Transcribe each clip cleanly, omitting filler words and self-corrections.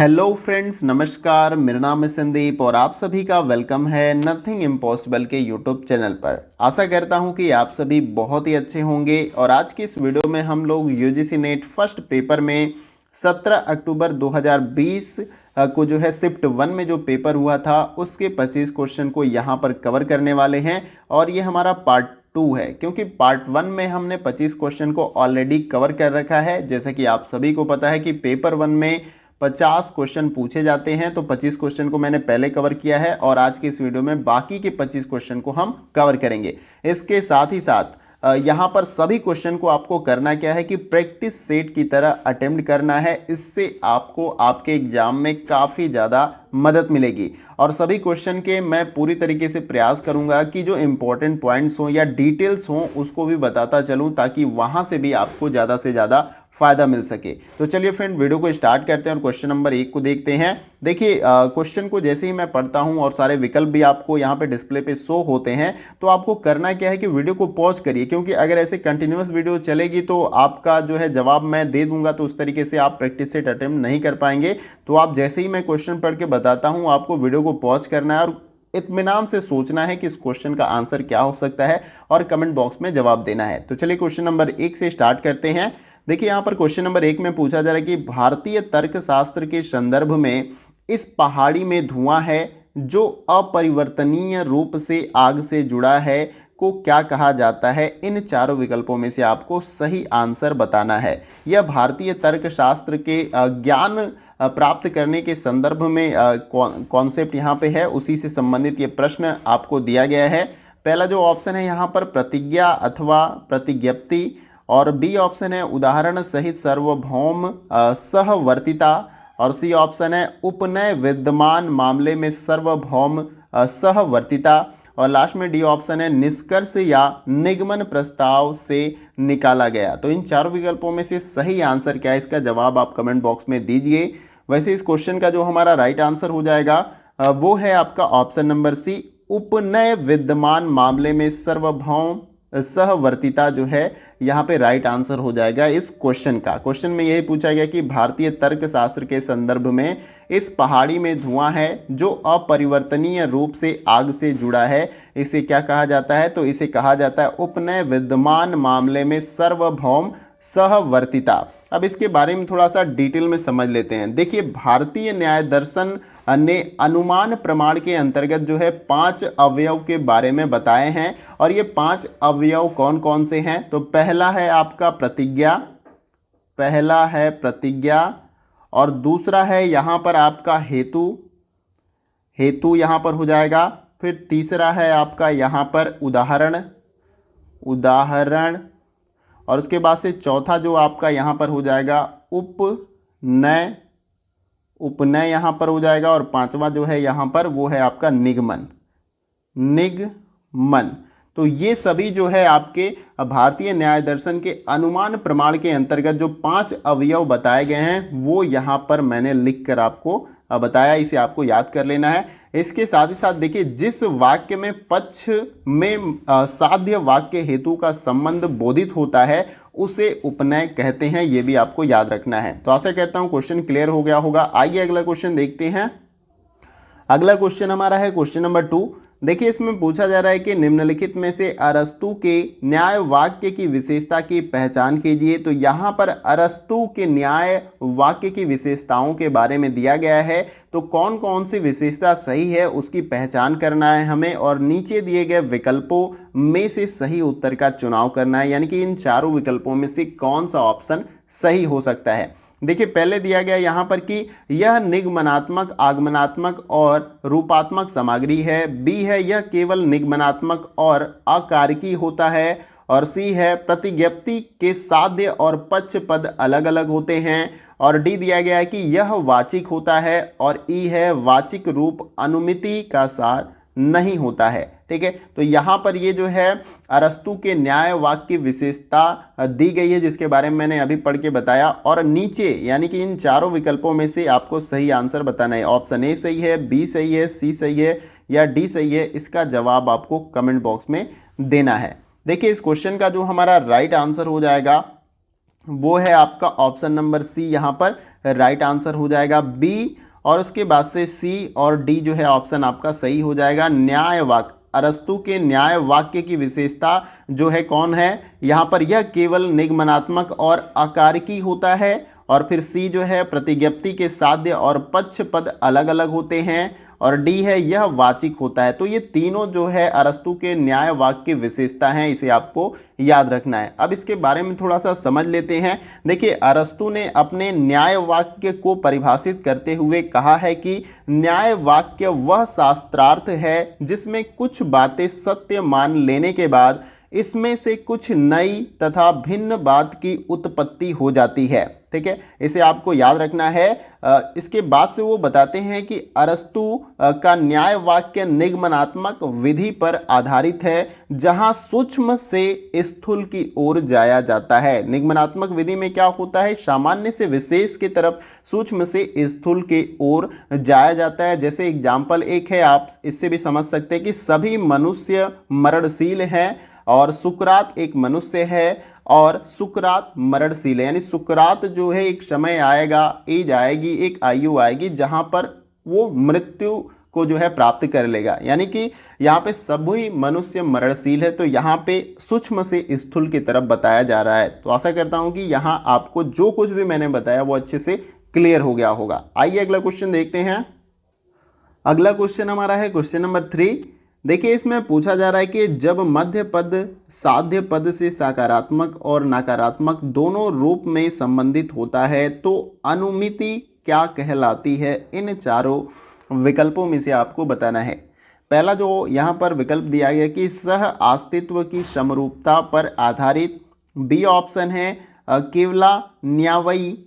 Hello friends, नमस्कार। मेरा नाम है संदीप और आप सभी का वेलकम है नथिंग इम्पॉसिबल के यूट्यूब चैनल पर। आशा करता हूं कि आप सभी बहुत ही अच्छे होंगे। और आज की इस वीडियो में हम लोग यूजीसी नेट फर्स्ट पेपर में 17 अक्टूबर 2020 को जो है शिफ्ट 1 में जो पेपर हुआ था उसके 25 क्वेश्चन को यहाँ पर कवर करने वाले हैं। और ये हमारा पार्ट 2 है, क्योंकि पार्ट 1 में हमने 25 क्वेश्चन को ऑलरेडी कवर कर रखा है। जैसा कि आप सभी को पता है कि पेपर 1 में 50 क्वेश्चन पूछे जाते हैं, तो 25 क्वेश्चन को मैंने पहले कवर किया है और आज के इस वीडियो में बाकी के 25 क्वेश्चन को हम कवर करेंगे। इसके साथ ही साथ यहाँ पर सभी क्वेश्चन को आपको करना क्या है कि प्रैक्टिस सेट की तरह अटेम्प्ट करना है। इससे आपको आपके एग्जाम में काफ़ी ज़्यादा मदद मिलेगी। और सभी क्वेश्चन के मैं पूरी तरीके से प्रयास करूंगा कि जो इंपॉर्टेंट पॉइंट्स हों या डिटेल्स हों उसको भी बताता चलूं, ताकि वहां से भी आपको ज़्यादा से ज़्यादा फायदा मिल सके। तो चलिए फ्रेंड, वीडियो को स्टार्ट करते हैं और क्वेश्चन नंबर 1 को देखते हैं। देखिए, क्वेश्चन को जैसे ही मैं पढ़ता हूं और सारे विकल्प भी आपको यहां पे डिस्प्ले पे शो होते हैं, तो आपको करना क्या है कि वीडियो को पॉज करिए, क्योंकि अगर ऐसे कंटिन्यूअस वीडियो चलेगी तो आपका जो है जवाब मैं दे दूंगा, तो उस तरीके से आप प्रैक्टिस सेट अटेम्प्ट नहीं कर पाएंगे। तो आप जैसे ही मैं क्वेश्चन पढ़ के बताता हूँ, आपको वीडियो को पॉज करना है और इत्मीनान से सोचना है कि इस क्वेश्चन का आंसर क्या हो सकता है और कमेंट बॉक्स में जवाब देना है। तो चलिए क्वेश्चन नंबर 1 से स्टार्ट करते हैं। देखिए, यहाँ पर क्वेश्चन नंबर 1 में पूछा जा रहा है कि भारतीय तर्कशास्त्र के संदर्भ में इस पहाड़ी में धुआं है जो अपरिवर्तनीय रूप से आग से जुड़ा है को क्या कहा जाता है। इन चारों विकल्पों में से आपको सही आंसर बताना है। यह भारतीय तर्कशास्त्र के ज्ञान प्राप्त करने के संदर्भ में कॉन्सेप्ट यहाँ पे है, उसी से संबंधित ये प्रश्न आपको दिया गया है। पहला जो ऑप्शन है यहाँ पर प्रतिज्ञा अथवा प्रतिज्ञप्ति, और बी ऑप्शन है उदाहरण सहित सार्वभौम सहवर्तिता, और सी ऑप्शन है उपनय विद्यमान मामले में सार्वभौम सहवर्तिता, और लास्ट में डी ऑप्शन है निष्कर्ष या निगमन प्रस्ताव से निकाला गया। तो इन चारों विकल्पों में से सही आंसर क्या है, इसका जवाब आप कमेंट बॉक्स में दीजिए। वैसे इस क्वेश्चन का जो हमारा राइट आंसर हो जाएगा वो है आपका ऑप्शन नंबर सी, उपनय विद्यमान मामले में सार्वभौम सहवर्तिता जो है यहाँ पे राइट आंसर हो जाएगा इस क्वेश्चन का। क्वेश्चन में यही पूछा गया कि भारतीय तर्कशास्त्र के संदर्भ में इस पहाड़ी में धुआं है जो अपरिवर्तनीय रूप से आग से जुड़ा है, इसे क्या कहा जाता है। तो इसे कहा जाता है उपनय विद्यमान मामले में सार्वभौम सहवर्तिता। अब इसके बारे में थोड़ा सा डिटेल में समझ लेते हैं। देखिए, भारतीय न्याय दर्शन ने अनुमान प्रमाण के अंतर्गत जो है 5 अवयव के बारे में बताए हैं, और ये 5 अवयव कौन कौन से हैं। तो पहला है आपका प्रतिज्ञा, और दूसरा है यहाँ पर आपका हेतु यहाँ पर हो जाएगा। फिर तीसरा है आपका यहाँ पर उदाहरण, और उसके बाद से चौथा जो आपका यहाँ पर हो जाएगा उपनय यहाँ पर हो जाएगा, और पांचवा जो है यहाँ पर वो है आपका निगमन। तो ये सभी जो है आपके भारतीय न्याय दर्शन के अनुमान प्रमाण के अंतर्गत जो 5 अवयव बताए गए हैं वो यहाँ पर मैंने लिख कर आपको बताया, इसे आपको याद कर लेना है। इसके साथ ही साथ देखिए, जिस वाक्य में पक्ष में साध्य वाक्य हेतु का संबंध बोधित होता है उसे उपनय कहते हैं, ये भी आपको याद रखना है। तो आशा करता हूं क्वेश्चन क्लियर हो गया होगा। आइए अगला क्वेश्चन देखते हैं। अगला क्वेश्चन हमारा है क्वेश्चन नंबर 2। देखिए, इसमें पूछा जा रहा है कि निम्नलिखित में से अरस्तु के न्याय वाक्य की विशेषता की पहचान कीजिए। तो यहाँ पर अरस्तु के न्याय वाक्य की विशेषताओं के बारे में दिया गया है, तो कौन कौन सी विशेषता सही है उसकी पहचान करना है हमें, और नीचे दिए गए विकल्पों में से सही उत्तर का चुनाव करना है, यानी कि इन चारों विकल्पों में से कौन सा ऑप्शन सही हो सकता है। देखिए, पहले दिया गया यहाँ पर कि यह निगमनात्मक, आगमनात्मक और रूपात्मक सामग्री है। बी है यह केवल निगमनात्मक और अकारकी होता है, और सी है प्रतिज्ञप्ति के साध्य और पक्ष पद अलग अलग होते हैं, और डी दिया गया है कि यह वाचिक होता है, और ई है वाचिक रूप अनुमिति का सार नहीं होता है। ठीक है, तो यहाँ पर ये जो है अरस्तु के न्याय वाक्य की विशेषता दी गई है, जिसके बारे में मैंने अभी पढ़ के बताया। और नीचे यानी कि इन चारों विकल्पों में से आपको सही आंसर बताना है। ऑप्शन ए सही है, बी सही है, सी सही है या डी सही है, इसका जवाब आपको कमेंट बॉक्स में देना है। देखिए, इस क्वेश्चन का जो हमारा राइट आंसर हो जाएगा वो है आपका ऑप्शन नंबर सी, यहाँ पर राइट आंसर हो जाएगा बी। और उसके बाद से सी और डी जो है ऑप्शन आपका सही हो जाएगा। न्याय वाक्य, अरस्तु के न्याय वाक्य की विशेषता जो है कौन है, यहाँ पर यह केवल निगमनात्मक और अकारकी होता है। और फिर सी जो है प्रतिज्ञप्ति के साध्य और पक्ष पद अलग अलग होते हैं। और डी है यह वाचिक होता है। तो ये तीनों जो है अरस्तु के न्याय वाक्य की विशेषता हैं, इसे आपको याद रखना है। अब इसके बारे में थोड़ा सा समझ लेते हैं। देखिए अरस्तु ने अपने न्याय वाक्य को परिभाषित करते हुए कहा है कि न्याय वाक्य वह शास्त्रार्थ है जिसमें कुछ बातें सत्य मान लेने के बाद इसमें से कुछ नई तथा भिन्न बात की उत्पत्ति हो जाती है। ठीक है, इसे आपको याद रखना है। इसके बाद से वो बताते हैं कि अरस्तु का न्याय वाक्य निगमनात्मक विधि पर आधारित है जहां सूक्ष्म से स्थूल की ओर जाया जाता है। निगमनात्मक विधि में क्या होता है, सामान्य से विशेष की तरफ, सूक्ष्म से स्थूल की ओर जाया जाता है। जैसे एग्जाम्पल एक है, आप इससे भी समझ सकते हैं कि सभी मनुष्य मरणशील हैं और सुकरात एक मनुष्य है और सुकरात मरणशील है। यानी सुकरात जो है एक समय आएगा, एज आएगी, एक आयु आएगी जहां पर वो मृत्यु को जो है प्राप्त कर लेगा। यानी कि यहाँ पे सभी मनुष्य मरणशील है। तो यहाँ पे सूक्ष्म से स्थूल की तरफ बताया जा रहा है। तो आशा करता हूँ कि यहाँ आपको जो कुछ भी मैंने बताया वो अच्छे से क्लियर हो गया होगा। आइए अगला क्वेश्चन देखते हैं। अगला क्वेश्चन हमारा है क्वेश्चन नंबर 3। देखिए इसमें पूछा जा रहा है कि जब मध्य पद साध्य पद से सकारात्मक और नकारात्मक दोनों रूप में संबंधित होता है तो अनुमिति क्या कहलाती है। इन चारों विकल्पों में से आपको बताना है। पहला जो यहाँ पर विकल्प दिया गया कि सह अस्तित्व की समरूपता पर आधारित, बी ऑप्शन है केवला न्यायी,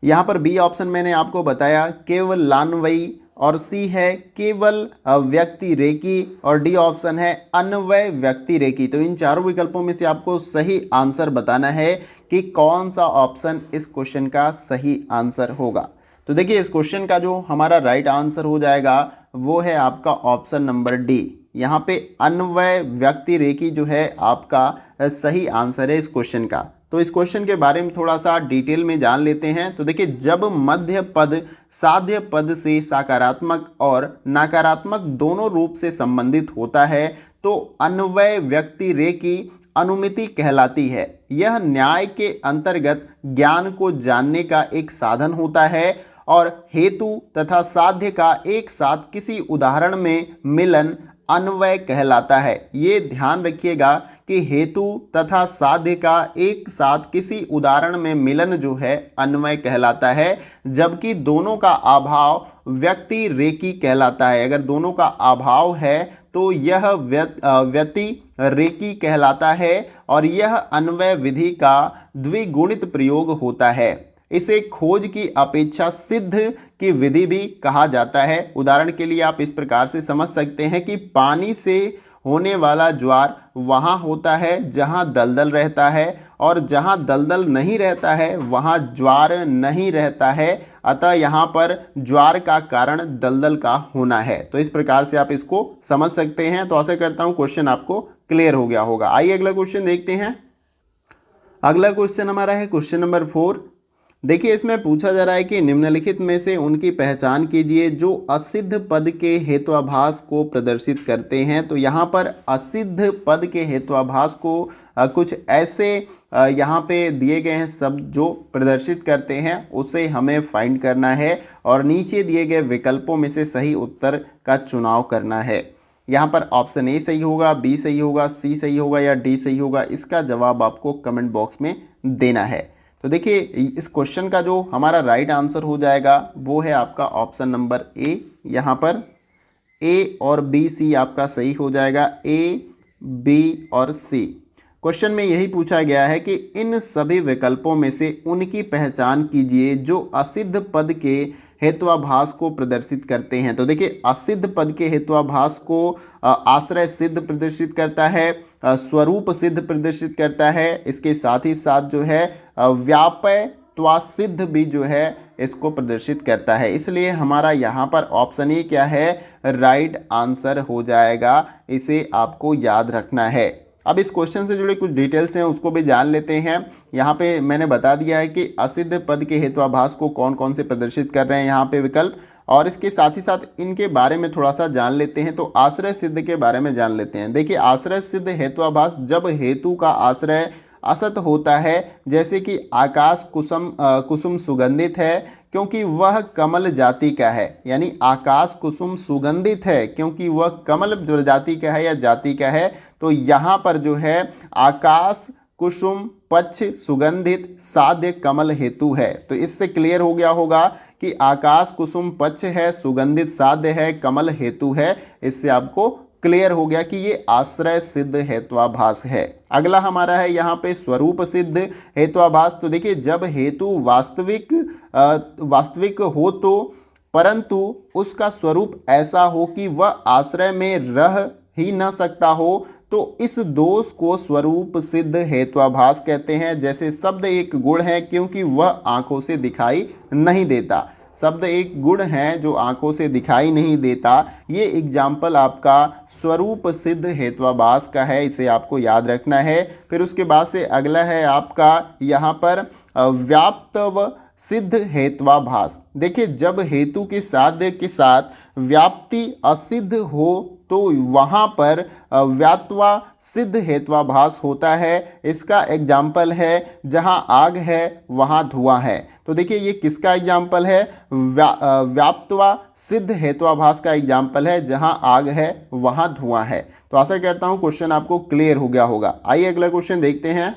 यहाँ पर बी ऑप्शन मैंने आपको बताया केवल लान्वयी, और सी है केवल व्यक्ति रेखी, और डी ऑप्शन है अन्वय व्यक्ति रेखी। तो इन चारों विकल्पों में से आपको सही आंसर बताना है कि कौन सा ऑप्शन इस क्वेश्चन का सही आंसर होगा। तो देखिए इस क्वेश्चन का जो हमारा राइट आंसर हो जाएगा वो है आपका ऑप्शन नंबर डी। यहाँ पे अन्वय व्यक्ति रेखी जो है आपका सही आंसर है इस क्वेश्चन का। तो इस क्वेश्चन के बारे में थोड़ा सा डिटेल में जान लेते हैं। तो देखिए जब मध्य पद साध्य पद से सकारात्मक और नकारात्मक दोनों रूप से संबंधित होता है तो अन्वय व्यक्ति रेखी अनुमिति कहलाती है। यह न्याय के अंतर्गत ज्ञान को जानने का एक साधन होता है और हेतु तथा साध्य का एक साथ किसी उदाहरण में मिलन अन्वय कहलाता है। ये ध्यान रखिएगा कि हेतु तथा साध्य का एक साथ किसी उदाहरण में मिलन जो है अन्वय कहलाता है, जबकि दोनों का अभाव व्यक्ति रेखी कहलाता है। अगर दोनों का अभाव है तो यह व्यक्ति रेखी कहलाता है और यह अन्वय विधि का द्विगुणित प्रयोग होता है। इसे खोज की अपेक्षा सिद्ध की विधि भी कहा जाता है। उदाहरण के लिए आप इस प्रकार से समझ सकते हैं कि पानी से होने वाला ज्वार वहाँ होता है जहाँ दलदल रहता है और जहाँ दलदल नहीं रहता है वहाँ ज्वार नहीं रहता है। अतः यहाँ पर ज्वार का कारण दलदल का होना है। तो इस प्रकार से आप इसको समझ सकते हैं। तो आशा करता हूँ क्वेश्चन आपको क्लियर हो गया होगा। आइए अगला क्वेश्चन देखते हैं। अगला क्वेश्चन हमारा है क्वेश्चन नंबर 4। देखिए इसमें पूछा जा रहा है कि निम्नलिखित में से उनकी पहचान कीजिए जो असिद्ध पद के हेत्वाभास को प्रदर्शित करते हैं। तो यहाँ पर असिद्ध पद के हेत्वाभास को कुछ ऐसे यहाँ पे दिए गए हैं शब्द जो प्रदर्शित करते हैं, उसे हमें फाइंड करना है और नीचे दिए गए विकल्पों में से सही उत्तर का चुनाव करना है। यहाँ पर ऑप्शन ए सही होगा, बी सही होगा, सी सही होगा या डी सही होगा। इसका जवाब आपको कमेंट बॉक्स में देना है। तो देखिए इस क्वेश्चन का जो हमारा राइट आंसर हो जाएगा वो है आपका ऑप्शन नंबर ए। यहाँ पर ए और बी सी आपका सही हो जाएगा, ए बी और सी। क्वेश्चन में यही पूछा गया है कि इन सभी विकल्पों में से उनकी पहचान कीजिए जो असिद्ध पद के हेत्वाभास को प्रदर्शित करते हैं। तो देखिए असिद्ध पद के हेत्वाभास को आश्रय सिद्ध प्रदर्शित करता है, स्वरूप सिद्ध प्रदर्शित करता है, इसके साथ ही साथ जो है व्यापयत्वा सिद्ध भी जो है इसको प्रदर्शित करता है। इसलिए हमारा यहाँ पर ऑप्शन ए क्या है, राइट आंसर हो जाएगा। इसे आपको याद रखना है। अब इस क्वेश्चन से जुड़े कुछ डिटेल्स हैं उसको भी जान लेते हैं। यहाँ पे मैंने बता दिया है कि असिद्ध पद के हेत्वाभास को कौन कौन से प्रदर्शित कर रहे हैं यहाँ पे विकल्प, और इसके साथ ही साथ इनके बारे में थोड़ा सा जान लेते हैं। तो आश्रय सिद्ध के बारे में जान लेते हैं। देखिए, आश्रय सिद्ध हेत्वाभास जब हेतु का आश्रय असत होता है, जैसे कि आकाश कुसुम सुगंधित है क्योंकि वह कमल जाति का है, यानी आकाश कुसुम सुगंधित है क्योंकि वह कमल जाति का है या जाति का है। तो यहाँ पर जो है आकाश कुसुम पक्ष सुगंधित साध्य कमल हेतु है। तो इससे क्लियर हो गया होगा कि आकाश कुसुम पक्ष है, सुगंधित साध्य है, कमल हेतु है। इससे आपको क्लियर हो गया कि ये आश्रय सिद्ध हेत्वाभास है। अगला हमारा है यहाँ पे स्वरूप सिद्ध हेत्वाभास। तो देखिए, जब हेतु वास्तविक हो तो परंतु उसका स्वरूप ऐसा हो कि वह आश्रय में रह ही न सकता हो, तो इस दोष को स्वरूप सिद्ध हेत्वाभास कहते हैं। जैसे शब्द एक गुण है क्योंकि वह आंखों से दिखाई नहीं देता, शब्द एक गुण है जो आंखों से दिखाई नहीं देता। ये एग्जाम्पल आपका स्वरूप सिद्ध हेत्वाभास का है, इसे आपको याद रखना है। फिर उसके बाद से अगला है आपका यहाँ पर व्याप्तव सिद्ध हेत्वाभास। देखिए, जब हेतु के साध्य के साथ व्याप्ति असिद्ध हो तो वहाँ पर व्यात्वा सिद्ध हेत्वाभास होता है। इसका एग्जाम्पल है जहाँ आग है वहाँ धुआं है। तो देखिए, ये किसका एग्जाम्पल है? व्याप्तवा सिद्ध हेत्वाभास का एग्जाम्पल है, जहाँ आग है वहाँ धुआं है। तो आशा करता हूँ क्वेश्चन आपको क्लियर हो गया होगा। आइए अगला क्वेश्चन देखते हैं।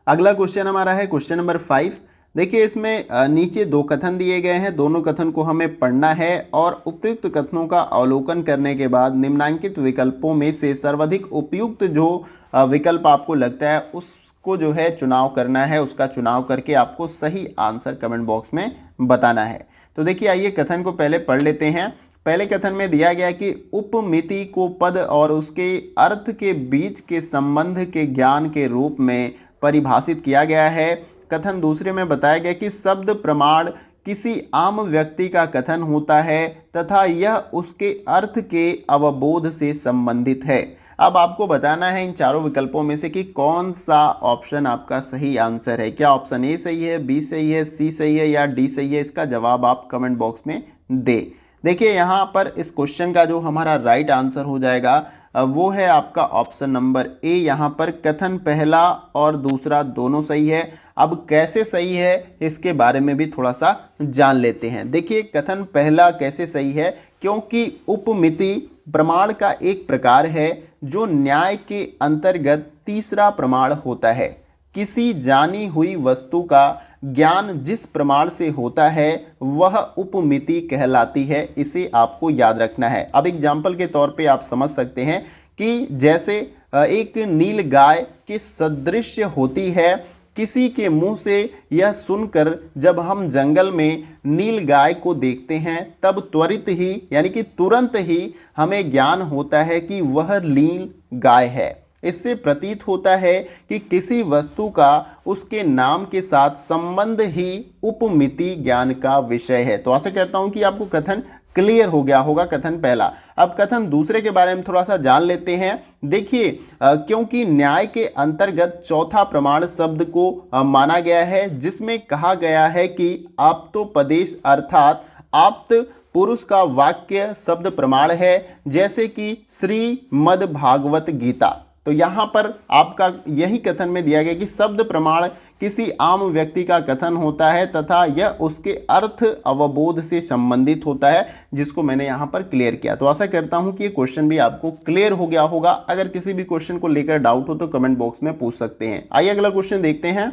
अगला क्वेश्चन हमारा है क्वेश्चन नंबर 5। देखिए, इसमें नीचे दो कथन दिए गए हैं, दोनों कथन को हमें पढ़ना है और उपयुक्त कथनों का अवलोकन करने के बाद निम्नांकित विकल्पों में से सर्वाधिक उपयुक्त जो विकल्प आपको लगता है उसको जो है चुनाव करना है। उसका चुनाव करके आपको सही आंसर कमेंट बॉक्स में बताना है। तो देखिए, आइए कथन को पहले पढ़ लेते हैं। पहले कथन में दिया गया कि उपमिति को पद और उसके अर्थ के बीच के संबंध के ज्ञान के रूप में परिभाषित किया गया है। कथन दूसरे में बताया गया कि शब्द प्रमाण किसी आम व्यक्ति का कथन होता है तथा यह उसके अर्थ के अवबोध से संबंधित है। अब आपको बताना है इन चारों विकल्पों में से कि कौन सा ऑप्शन आपका सही आंसर है। क्या ऑप्शन ए सही है, बी सही है, सी सही है या डी सही है? इसका जवाब आप कमेंट बॉक्स में दें। देखिए, यहाँ पर इस क्वेश्चन का जो हमारा राइट आंसर हो जाएगा वो है आपका ऑप्शन नंबर ए। यहाँ पर कथन पहला और दूसरा दोनों सही है। अब कैसे सही है इसके बारे में भी थोड़ा सा जान लेते हैं। देखिए, कथन पहला कैसे सही है? क्योंकि उपमिति प्रमाण का एक प्रकार है जो न्याय के अंतर्गत तीसरा प्रमाण होता है। किसी जानी हुई वस्तु का ज्ञान जिस प्रमाण से होता है वह उपमिति कहलाती है। इसे आपको याद रखना है। अब एग्जाम्पल के तौर पे आप समझ सकते हैं कि जैसे एक नील गाय के सदृश होती है। किसी के मुंह से यह सुनकर जब हम जंगल में नील गाय को देखते हैं तब त्वरित ही यानी कि तुरंत ही हमें ज्ञान होता है कि वह नील गाय है। इससे प्रतीत होता है कि किसी वस्तु का उसके नाम के साथ संबंध ही उपमिति ज्ञान का विषय है। तो आशा करता हूं कि आपको कथन क्लियर हो गया होगा, कथन पहला। अब कथन दूसरे के बारे में थोड़ा सा जान लेते हैं। देखिए, क्योंकि न्याय के अंतर्गत चौथा प्रमाण शब्द को माना गया है जिसमें कहा गया है कि आप्तोपदेश अर्थात आप्त पुरुष का वाक्य शब्द प्रमाण है, जैसे कि श्रीमद् भागवत गीता। तो यहाँ पर आपका यही कथन में दिया गया कि शब्द प्रमाण किसी आम व्यक्ति का कथन होता है तथा यह उसके अर्थ अवबोध से संबंधित होता है, जिसको मैंने यहाँ पर क्लियर किया। तो आशा करता हूँ कि ये क्वेश्चन भी आपको क्लियर हो गया होगा। अगर किसी भी क्वेश्चन को लेकर डाउट हो तो कमेंट बॉक्स में पूछ सकते हैं। आइए अगला क्वेश्चन देखते हैं।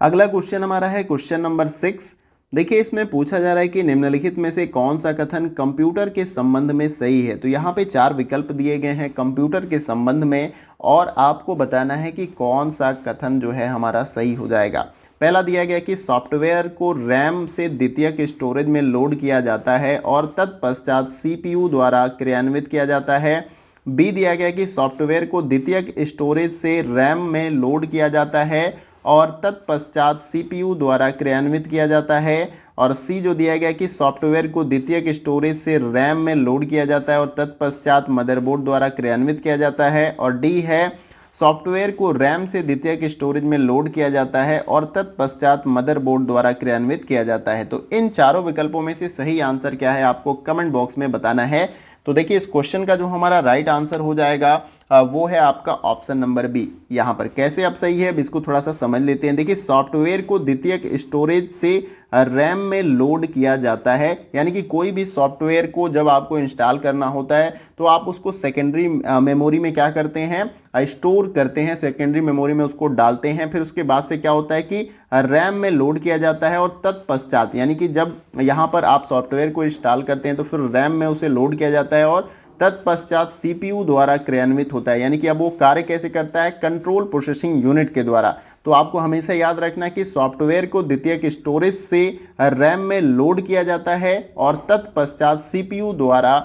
अगला क्वेश्चन हमारा है क्वेश्चन नंबर 6। देखिए, इसमें पूछा जा रहा है कि निम्नलिखित में से कौन सा कथन कंप्यूटर के संबंध में सही है। तो यहाँ पे 4 विकल्प दिए गए हैं कंप्यूटर के संबंध में और आपको बताना है कि कौन सा कथन जो है हमारा सही हो जाएगा। पहला दिया गया कि सॉफ्टवेयर को रैम से द्वितीयक स्टोरेज में लोड किया जाता है और तत्पश्चात CPU द्वारा क्रियान्वित किया जाता है। बी दिया गया कि सॉफ्टवेयर को द्वितीयक स्टोरेज से रैम में लोड किया जाता है और तत्पश्चात CPU द्वारा क्रियान्वित किया जाता है। और सी जो दिया गया है कि सॉफ्टवेयर को द्वितीयक स्टोरेज से रैम में लोड किया जाता है और तत्पश्चात मदरबोर्ड द्वारा क्रियान्वित किया जाता है, और डी है सॉफ्टवेयर को रैम से द्वितीयक स्टोरेज में लोड किया जाता है और तत्पश्चात मदरबोर्ड द्वारा क्रियान्वित किया जाता है। तो इन चारों विकल्पों में से सही आंसर क्या है आपको कमेंट बॉक्स में बताना है। तो देखिए इस क्वेश्चन का जो हमारा राइट आंसर हो जाएगा वो है आपका ऑप्शन नंबर बी। यहाँ पर कैसे अब सही है अब इसको थोड़ा सा समझ लेते हैं। देखिए सॉफ्टवेयर को द्वितीयक स्टोरेज से रैम में लोड किया जाता है, यानी कि कोई भी सॉफ्टवेयर को जब आपको इंस्टॉल करना होता है तो आप उसको सेकेंडरी मेमोरी में क्या करते हैं, स्टोर करते हैं, सेकेंडरी मेमोरी में उसको डालते हैं। फिर उसके बाद से क्या होता है कि रैम में लोड किया जाता है और तत्पश्चात यानी कि जब यहाँ पर आप सॉफ्टवेयर को इंस्टॉल करते हैं तो फिर रैम में उसे लोड किया जाता है और तत्पश्चात सीपीयू द्वारा क्रियान्वित होता है। यानी कि अब वो कार्य कैसे करता है, कंट्रोल प्रोसेसिंग यूनिट के द्वारा। तो आपको हमेशा याद रखना कि सॉफ्टवेयर को द्वितीयक स्टोरेज से रैम में लोड किया जाता है और तत्पश्चात सीपीयू द्वारा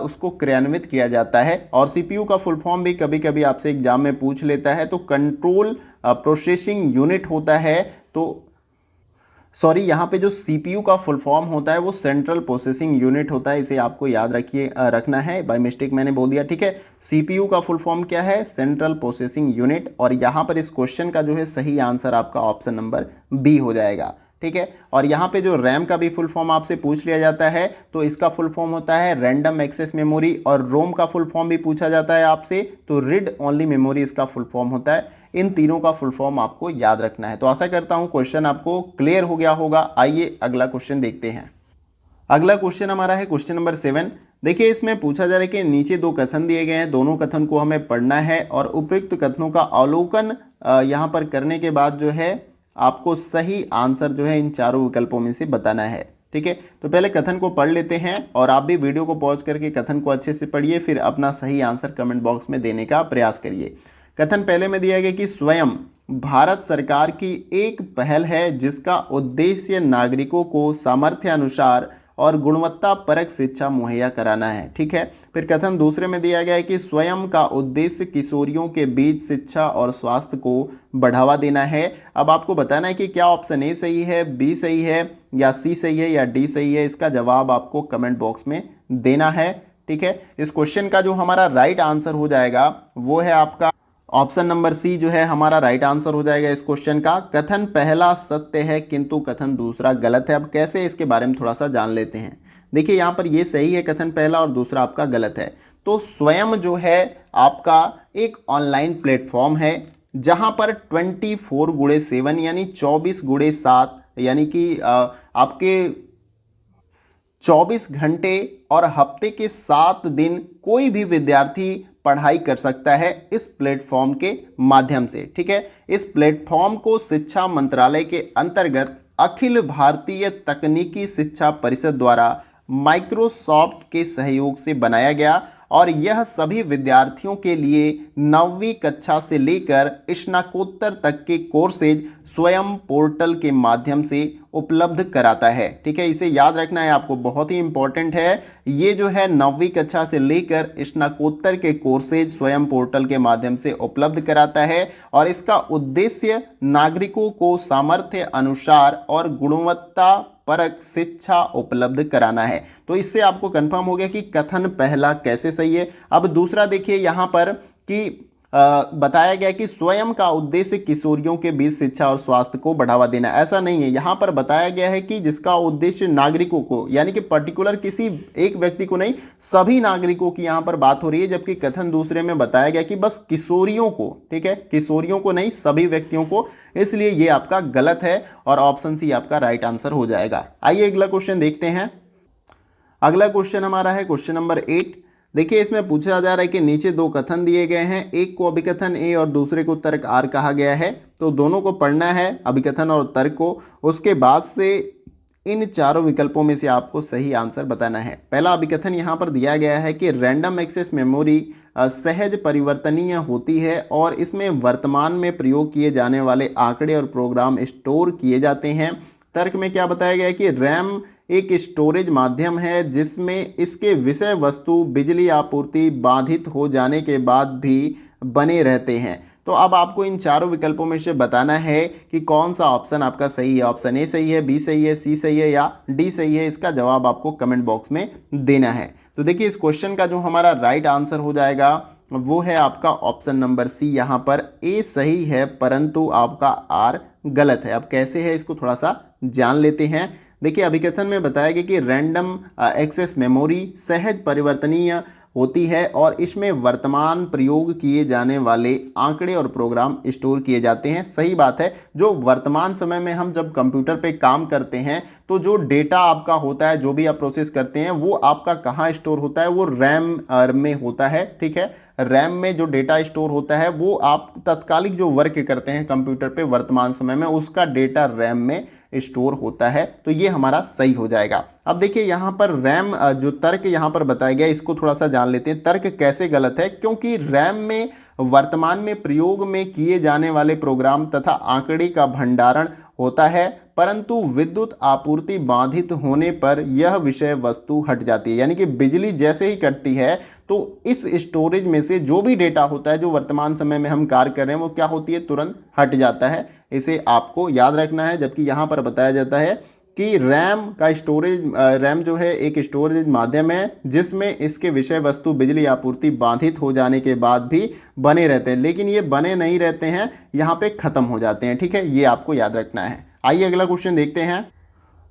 उसको क्रियान्वित किया जाता है। और सीपीयू का फुल फॉर्म भी कभी कभी आपसे एग्जाम में पूछ लेता है, तो कंट्रोल प्रोसेसिंग यूनिट होता है। तो सॉरी, यहाँ पे जो सीपीयू का फुल फॉर्म होता है वो सेंट्रल प्रोसेसिंग यूनिट होता है, इसे आपको याद रखना है। बाय मिस्टेक मैंने बोल दिया, ठीक है। सीपीयू का फुल फॉर्म क्या है, सेंट्रल प्रोसेसिंग यूनिट। और यहाँ पर इस क्वेश्चन का जो है सही आंसर आपका ऑप्शन नंबर बी हो जाएगा, ठीक है। और यहाँ पे जो रैम का भी फुल फॉर्म आपसे पूछ लिया जाता है तो इसका फुल फॉर्म होता है रैंडम एक्सेस मेमोरी, और रोम का फुल फॉर्म भी पूछा जाता है आपसे तो रीड ओनली मेमोरी इसका फुल फॉर्म होता है। इन तीनों का फुल फॉर्म आपको याद रखना है। तो आशा करता हूं क्वेश्चन आपको क्लियर हो गया होगा। आइए अगला क्वेश्चन देखते हैं। अगला क्वेश्चन हमारा है क्वेश्चन नंबर 7। देखिए इसमें पूछा जा रहा है कि नीचे दो कथन दिए गए हैं, दोनों कथन को हमें पढ़ना है और उपयुक्त कथनों का अवलोकन यहाँ पर करने के बाद जो है आपको सही आंसर जो है इन चारों विकल्पों में से बताना है, ठीक है। तो पहले कथन को पढ़ लेते हैं और आप भी वीडियो को पॉज करके कथन को अच्छे से पढ़िए, फिर अपना सही आंसर कमेंट बॉक्स में देने का प्रयास करिए। कथन पहले में दिया गया कि स्वयं भारत सरकार की एक पहल है जिसका उद्देश्य नागरिकों को सामर्थ्य अनुसार और गुणवत्ता परक शिक्षा मुहैया कराना है, ठीक है। फिर कथन दूसरे में दिया गया है कि स्वयं का उद्देश्य किशोरियों के बीच शिक्षा और स्वास्थ्य को बढ़ावा देना है। अब आपको बताना है कि क्या ऑप्शन ए सही है, बी सही है, या सी सही है, या डी सही है। इसका जवाब आपको कमेंट बॉक्स में देना है, ठीक है। इस क्वेश्चन का जो हमारा राइट आंसर हो जाएगा वो है आपका ऑप्शन नंबर सी जो है हमारा राइट आंसर हो जाएगा इस क्वेश्चन का। कथन पहला सत्य है किंतु कथन दूसरा गलत है। अब कैसे, इसके बारे में थोड़ा सा जान लेते हैं। देखिए यहाँ पर ये सही है कथन पहला और दूसरा आपका गलत है। तो स्वयं जो है आपका एक ऑनलाइन प्लेटफॉर्म है जहाँ पर 24/7 यानी 24/7 यानी कि आपके 24 घंटे और हफ्ते के 7 दिन कोई भी विद्यार्थी पढ़ाई कर सकता है इस प्लेटफॉर्म के माध्यम से, ठीक है। इस प्लेटफॉर्म को शिक्षा मंत्रालय के अंतर्गत अखिल भारतीय तकनीकी शिक्षा परिषद द्वारा माइक्रोसॉफ्ट के सहयोग से बनाया गया और यह सभी विद्यार्थियों के लिए 9वीं कक्षा से लेकर स्नातकोत्तर तक के कोर्सेज स्वयं पोर्टल के माध्यम से उपलब्ध कराता है, ठीक है। इसे याद रखना है आपको, बहुत ही इंपॉर्टेंट है। ये जो है 9वीं कक्षा से लेकर स्नातकोत्तर के कोर्सेज स्वयं पोर्टल के माध्यम से उपलब्ध कराता है और इसका उद्देश्य नागरिकों को सामर्थ्य अनुसार और गुणवत्ता परक शिक्षा उपलब्ध कराना है। तो इससे आपको कंफर्म हो गया कि कथन पहला कैसे सही है। अब दूसरा देखिए यहाँ पर कि बताया गया कि स्वयं का उद्देश्य किशोरियों के बीच शिक्षा और स्वास्थ्य को बढ़ावा देना। ऐसा नहीं है, यहाँ पर बताया गया है कि जिसका उद्देश्य नागरिकों को, यानी कि पर्टिकुलर किसी एक व्यक्ति को नहीं, सभी नागरिकों की यहाँ पर बात हो रही है। जबकि कथन दूसरे में बताया गया कि बस किशोरियों को, ठीक है, किशोरियों को नहीं, सभी व्यक्तियों को। इसलिए ये आपका गलत है और ऑप्शन सी आपका राइट आंसर हो जाएगा। आइए अगला क्वेश्चन देखते हैं। अगला क्वेश्चन हमारा है क्वेश्चन नंबर 8। देखिए इसमें पूछा जा रहा है कि नीचे दो कथन दिए गए हैं, एक को अभिकथन ए और दूसरे को तर्क आर कहा गया है। तो दोनों को पढ़ना है, अभिकथन और तर्क को। उसके बाद से इन चारों विकल्पों में से आपको सही आंसर बताना है। पहला अभिकथन यहाँ पर दिया गया है कि रैंडम एक्सेस मेमोरी सहज परिवर्तनीय होती है और इसमें वर्तमान में प्रयोग किए जाने वाले आंकड़े और प्रोग्राम स्टोर किए जाते हैं। तर्क में क्या बताया गया है कि रैम एक स्टोरेज माध्यम है जिसमें इसके विषय वस्तु बिजली आपूर्ति बाधित हो जाने के बाद भी बने रहते हैं। तो अब आपको इन चारों विकल्पों में से बताना है कि कौन सा ऑप्शन आपका सही है। ऑप्शन ए सही है, बी सही है, सी सही है या डी सही है। इसका जवाब आपको कमेंट बॉक्स में देना है। तो देखिए इस क्वेश्चन का जो हमारा राइट आंसर हो जाएगा वो है आपका ऑप्शन नंबर सी। यहाँ पर ए सही है परंतु आपका आर गलत है। अब कैसे है इसको थोड़ा सा जान लेते हैं। देखिए अभिकथन में बताया गया कि रैंडम एक्सेस मेमोरी सहज परिवर्तनीय होती है और इसमें वर्तमान प्रयोग किए जाने वाले आंकड़े और प्रोग्राम स्टोर किए जाते हैं। सही बात है, जो वर्तमान समय में हम जब कंप्यूटर पे काम करते हैं तो जो डेटा आपका होता है, जो भी आप प्रोसेस करते हैं, वो आपका कहाँ स्टोर होता है, वो रैम में होता है। ठीक है, रैम में जो डेटा स्टोर होता है वो आप तत्कालिक जो वर्क करते हैं कंप्यूटर पे वर्तमान समय में, उसका डेटा रैम में स्टोर होता है। तो ये हमारा सही हो जाएगा। अब देखिए यहाँ पर रैम जो तर्क यहाँ पर बताया गया इसको थोड़ा सा जान लेते हैं। तर्क कैसे गलत है, क्योंकि रैम में वर्तमान में प्रयोग में किए जाने वाले प्रोग्राम तथा आंकड़े का भंडारण होता है, परंतु विद्युत आपूर्ति बाधित होने पर यह विषय वस्तु हट जाती है। यानी कि बिजली जैसे ही कटती है तो इस स्टोरेज में से जो भी डेटा होता है जो वर्तमान समय में हम कार्य कर रहे हैं वो क्या होती है, तुरंत हट जाता है। इसे आपको याद रखना है। जबकि यहाँ पर बताया जाता है कि रैम का स्टोरेज, रैम जो है एक स्टोरेज माध्यम है जिसमें इसके विषय वस्तु बिजली आपूर्ति बाधित हो जाने के बाद भी बने रहते हैं, लेकिन ये बने नहीं रहते हैं, यहाँ पे ख़त्म हो जाते हैं। ठीक है, ये आपको याद रखना है। आइए अगला क्वेश्चन देखते हैं।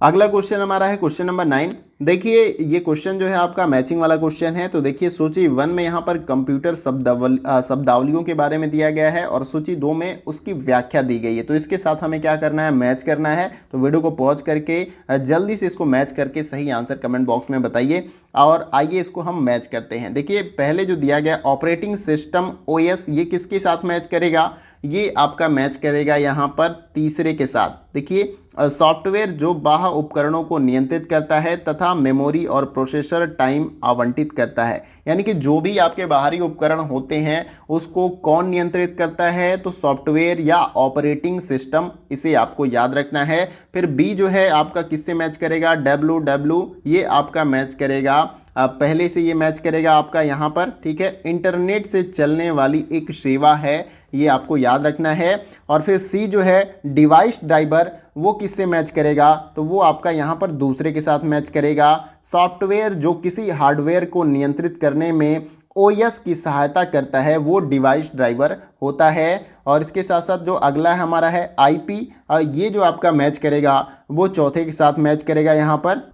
अगला क्वेश्चन हमारा है क्वेश्चन नंबर 9। देखिए ये क्वेश्चन जो है आपका मैचिंग वाला क्वेश्चन है। तो देखिए सूची 1 में यहाँ पर कंप्यूटर शब्दावलियों के बारे में दिया गया है और सूची 2 में उसकी व्याख्या दी गई है। तो इसके साथ हमें क्या करना है, मैच करना है। तो वीडियो को पॉज करके जल्दी से इसको मैच करके सही आंसर कमेंट बॉक्स में बताइए और आइए इसको हम मैच करते हैं। देखिए पहले जो दिया गया ऑपरेटिंग सिस्टम OS, ये किसके साथ मैच करेगा, ये आपका मैच करेगा यहाँ पर तीसरे के साथ। देखिए सॉफ्टवेयर जो बाह्य उपकरणों को नियंत्रित करता है तथा मेमोरी और प्रोसेसर टाइम आवंटित करता है। यानी कि जो भी आपके बाहरी उपकरण होते हैं उसको कौन नियंत्रित करता है, तो सॉफ्टवेयर या ऑपरेटिंग सिस्टम, इसे आपको याद रखना है। फिर बी जो है आपका किससे मैच करेगा, WW, ये आपका मैच करेगा पहले से ये मैच करेगा आपका यहाँ पर। ठीक है, इंटरनेट से चलने वाली एक सेवा है, ये आपको याद रखना है। और फिर सी जो है डिवाइस ड्राइवर, वो किससे मैच करेगा, तो वो आपका यहाँ पर दूसरे के साथ मैच करेगा। सॉफ्टवेयर जो किसी हार्डवेयर को नियंत्रित करने में OS की सहायता करता है वो डिवाइस ड्राइवर होता है। और इसके साथ साथ जो अगला हमारा है IP, ये जो आपका मैच करेगा वो चौथे के साथ मैच करेगा यहाँ पर।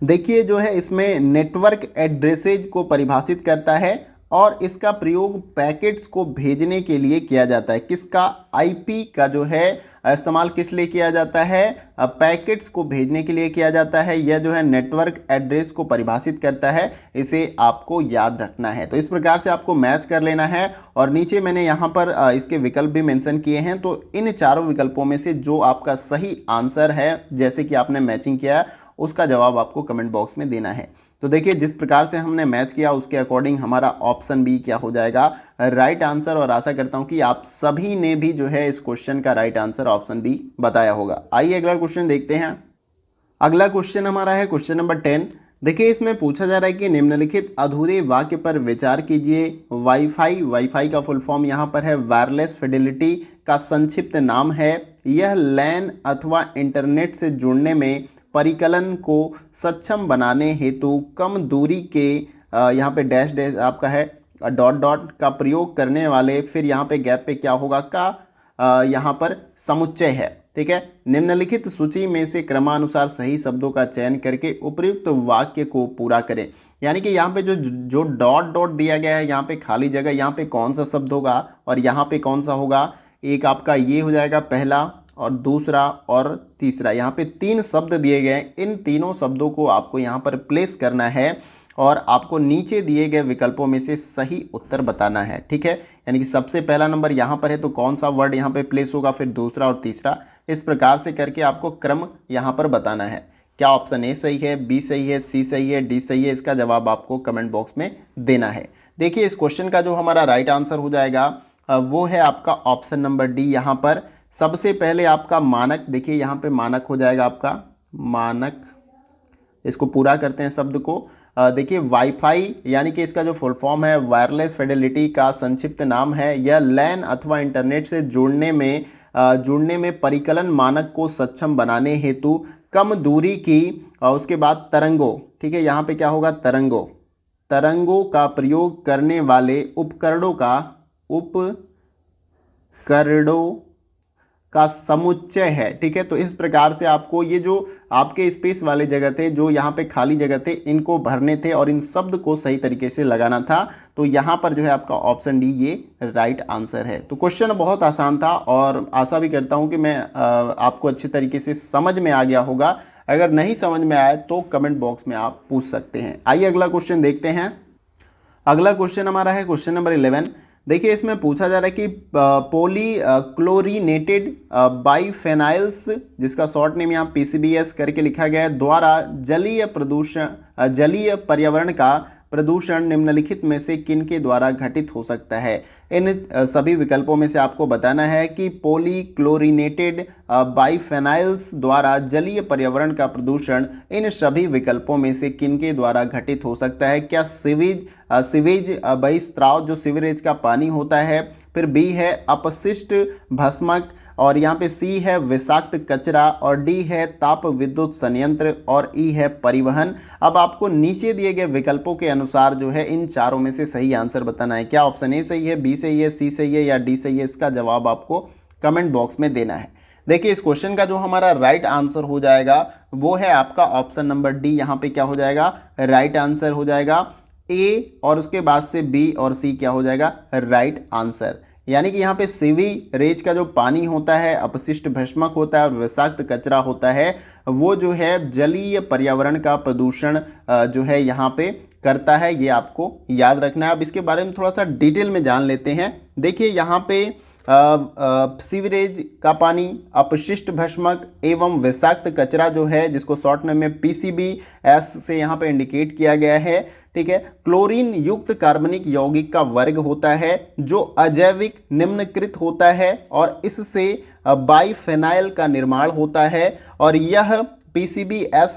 देखिए जो है इसमें नेटवर्क एड्रेसेज को परिभाषित करता है और इसका प्रयोग पैकेट्स को भेजने के लिए किया जाता है। किसका, IP का जो है इस्तेमाल किस लिए किया जाता है, पैकेट्स को भेजने के लिए किया जाता है। यह जो है नेटवर्क एड्रेस को परिभाषित करता है, इसे आपको याद रखना है। तो इस प्रकार से आपको मैच कर लेना है। और नीचे मैंने यहाँ पर इसके विकल्प भी मेंशन किए हैं। तो इन चारों विकल्पों में से जो आपका सही आंसर है, जैसे कि आपने मैचिंग किया, उसका जवाब आपको कमेंट बॉक्स में देना है। तो देखिए जिस प्रकार से हमने मैच किया उसके अकॉर्डिंग हमारा ऑप्शन बी क्या हो जाएगा, राइट आंसर। और आशा करता हूं कि आप सभी ने भी जो है इस क्वेश्चन का राइट आंसर ऑप्शन बी बताया होगा। आइए अगला क्वेश्चन देखते हैं। अगला क्वेश्चन हमारा है क्वेश्चन नंबर 10। देखिए इसमें पूछा जा रहा है कि निम्नलिखित अधूरे वाक्य पर विचार कीजिए। वाईफाई का फुल फॉर्म यहाँ पर है वायरलेस फिडेलिटी का संक्षिप्त नाम है। यह लैन अथवा इंटरनेट से जुड़ने में परिकलन को सक्षम बनाने हेतु कम दूरी के यहाँ पे डैश डैश आपका है डॉट डॉट का प्रयोग करने वाले, फिर यहाँ पे गैप पे क्या होगा का यहाँ पर समुच्चय है। ठीक है, निम्नलिखित सूची में से क्रमानुसार सही शब्दों का चयन करके उपयुक्त वाक्य को पूरा करें। यानी कि यहाँ पे जो डॉट डॉट दिया गया है, यहाँ पे खाली जगह, यहाँ पे कौन सा शब्द होगा और यहाँ पे कौन सा होगा। एक आपका ये हो जाएगा पहला, और दूसरा और तीसरा। यहाँ पे 3 शब्द दिए गए हैं। इन तीनों शब्दों को आपको यहाँ पर प्लेस करना है और आपको नीचे दिए गए विकल्पों में से सही उत्तर बताना है। ठीक है, यानी कि सबसे पहला नंबर यहाँ पर है तो कौन सा वर्ड यहाँ पे प्लेस होगा, फिर दूसरा और तीसरा। इस प्रकार से करके आपको क्रम यहाँ पर बताना है। क्या ऑप्शन ए सही है, बी सही है, सी सही है, डी सही है, इसका जवाब आपको कमेंट बॉक्स में देना है। देखिए इस क्वेश्चन का जो हमारा राइट आंसर हो जाएगा वो है आपका ऑप्शन नंबर डी। यहाँ पर सबसे पहले आपका मानक, देखिए यहाँ पे मानक हो जाएगा आपका मानक। इसको पूरा करते हैं शब्द को। देखिए वाईफाई यानी कि इसका जो फुल फॉर्म है वायरलेस फिडेलिटी का संक्षिप्त नाम है। यह लैन अथवा इंटरनेट से जुड़ने में परिकलन मानक को सक्षम बनाने हेतु कम दूरी की उसके बाद तरंगों, ठीक है, यहाँ पे क्या होगा, तरंगों का प्रयोग करने वाले उपकरणों का समुच्चय है। ठीक है, तो इस प्रकार से आपको ये जो आपके स्पेस वाले जगह थे, जो यहाँ पे खाली जगह थे, इनको भरने थे और इन शब्द को सही तरीके से लगाना था। तो यहाँ पर जो है आपका ऑप्शन डी ये राइट आंसर है। तो क्वेश्चन बहुत आसान था और आशा भी करता हूँ कि मैं आपको अच्छे तरीके से समझ में आ गया होगा। अगर नहीं समझ में आए तो कमेंट बॉक्स में आप पूछ सकते हैं। आइए अगला क्वेश्चन देखते हैं। अगला क्वेश्चन हमारा है क्वेश्चन नंबर 11। देखिए इसमें पूछा जा रहा है कि पॉली क्लोरीनेटेड बाइफेनाइल्स, जिसका शॉर्ट नेम यहाँ पीसीबीएस करके लिखा गया है, द्वारा जलीय पर्यावरण का प्रदूषण निम्नलिखित में से किन के द्वारा घटित हो सकता है। इन सभी विकल्पों में से आपको बताना है कि पॉलीक्लोरीनेटेड बाइफेनाइल्स द्वारा जलीय पर्यावरण का प्रदूषण इन सभी विकल्पों में से किन के द्वारा घटित हो सकता है। क्या सीवेज बहिस्त्राव, जो सीवरेज का पानी होता है, फिर बी है अपशिष्ट भस्मक, और यहाँ पे सी है विषाक्त कचरा, और डी है ताप विद्युत संयंत्र, और ई है परिवहन। अब आपको नीचे दिए गए विकल्पों के अनुसार जो है इन चारों में से सही आंसर बताना है। क्या ऑप्शन ए सही है, बी सही है, सी सही है या डी सही है? इसका जवाब आपको कमेंट बॉक्स में देना है। देखिए इस क्वेश्चन का जो हमारा राइट आंसर हो जाएगा वो है आपका ऑप्शन नंबर डी। यहाँ पे क्या हो जाएगा, राइट आंसर हो जाएगा ए, और उसके बाद से बी और सी क्या हो जाएगा, राइट आंसर। यानी कि यहाँ पे सीवरेज का जो पानी होता है, अपशिष्ट भस्मक होता है और विषाक्त कचरा होता है, वो जो है जलीय पर्यावरण का प्रदूषण जो है यहाँ पे करता है। ये आपको याद रखना है। अब इसके बारे में थोड़ा सा डिटेल में जान लेते हैं। देखिए यहाँ पे सीवरेज का पानी, अपशिष्ट भस्मक एवं विषाक्त कचरा जो है, जिसको शॉर्ट नेम में पीसीबीएस से यहाँ पे इंडिकेट किया गया है, ठीक है, क्लोरीन युक्त कार्बनिक यौगिक का वर्ग होता है जो अजैविक निम्नकृत होता है और इससे बाइफेनाइल का निर्माण होता है, और यह पीसीबीएस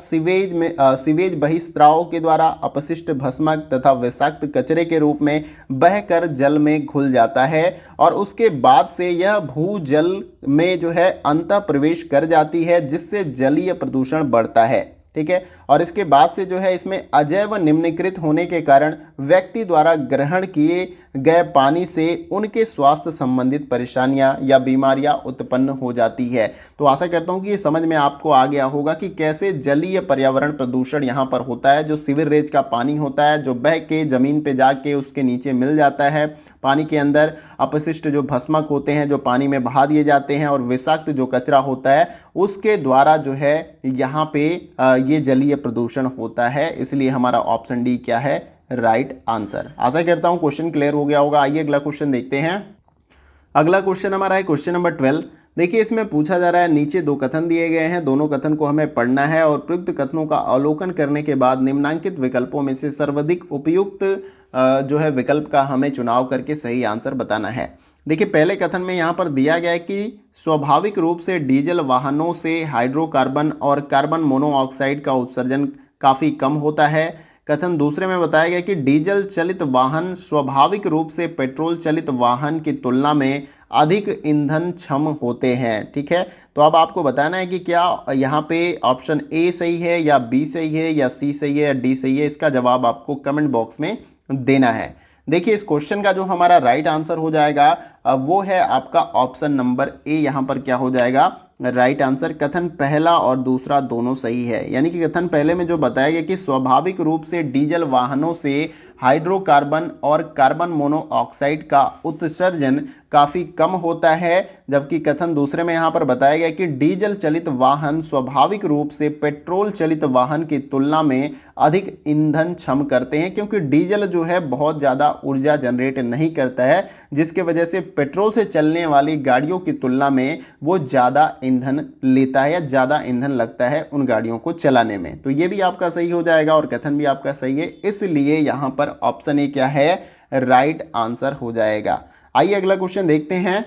सीवेज बहिस्त्राव के द्वारा अपशिष्ट भस्मक तथा विषाक्त कचरे के रूप में बहकर जल में घुल जाता है, और उसके बाद से यह भूजल में जो है अंतः प्रवेश कर जाती है, जिससे जलीय प्रदूषण बढ़ता है। ठीक है, और इसके बाद से जो है इसमें अजैव निम्नीकृत होने के कारण व्यक्ति द्वारा ग्रहण किए गए पानी से उनके स्वास्थ्य संबंधित परेशानियां या बीमारियां उत्पन्न हो जाती है। तो आशा करता हूं कि ये समझ में आपको आ गया होगा कि कैसे जलीय पर्यावरण प्रदूषण यहाँ पर होता है। जो सीवरेज का पानी होता है, जो बह के जमीन पे जाके उसके नीचे मिल जाता है, पानी के अंदर अपशिष्ट जो भस्मक होते हैं जो पानी में बहा दिए जाते हैं, और विषाक्त जो कचरा होता है उसके द्वारा जो है यहाँ पे ये जलीय प्रदूषण होता है। इसलिए हमारा ऑप्शन डी क्या है, राइट आंसर। आशा करता हूँ क्वेश्चन क्लियर हो गया होगा। आइए अगला क्वेश्चन देखते हैं। अगला क्वेश्चन हमारा है क्वेश्चन नंबर 12। देखिए इसमें पूछा जा रहा है, नीचे दो कथन दिए गए हैं, दोनों कथन को हमें पढ़ना है और प्रयुक्त कथनों का अवलोकन करने के बाद निम्नांकित विकल्पों में से सर्वाधिक उपयुक्त जो है विकल्प का हमें चुनाव करके सही आंसर बताना है। देखिए पहले कथन में यहाँ पर दिया गया है कि स्वाभाविक रूप से डीजल वाहनों से हाइड्रोकार्बन और कार्बन मोनोऑक्साइड का उत्सर्जन काफ़ी कम होता है। कथन दूसरे में बताया गया कि डीजल चलित वाहन स्वाभाविक रूप से पेट्रोल चलित वाहन की तुलना में अधिक ईंधन क्षम होते हैं। ठीक है, तो अब आपको बताना है कि क्या यहाँ पे ऑप्शन ए सही है या बी सही है या सी सही है या डी सही है। इसका जवाब आपको कमेंट बॉक्स में देना है। देखिए इस क्वेश्चन का जो हमारा राइट आंसर हो जाएगा वो है आपका ऑप्शन नंबर ए। यहाँ पर क्या हो जाएगा, राइट आंसर। कथन पहला और दूसरा दोनों सही है। यानी कि कथन पहले में जो बताया गया कि स्वाभाविक रूप से डीजल वाहनों से हाइड्रोकार्बन और कार्बन मोनोऑक्साइड का उत्सर्जन काफ़ी कम होता है, जबकि कथन दूसरे में यहाँ पर बताया गया कि डीजल चलित वाहन स्वाभाविक रूप से पेट्रोल चलित वाहन की तुलना में अधिक ईंधन क्षम करते हैं, क्योंकि डीजल जो है बहुत ज़्यादा ऊर्जा जनरेट नहीं करता है, जिसके वजह से पेट्रोल से चलने वाली गाड़ियों की तुलना में वो ज़्यादा ईंधन लेता है या ज़्यादा ईंधन लगता है उन गाड़ियों को चलाने में। तो ये भी आपका सही हो जाएगा और कथन भी आपका सही है, इसलिए यहाँ पर ऑप्शन ए क्या है, राइट आंसर हो जाएगा। आइए अगला क्वेश्चन देखते हैं।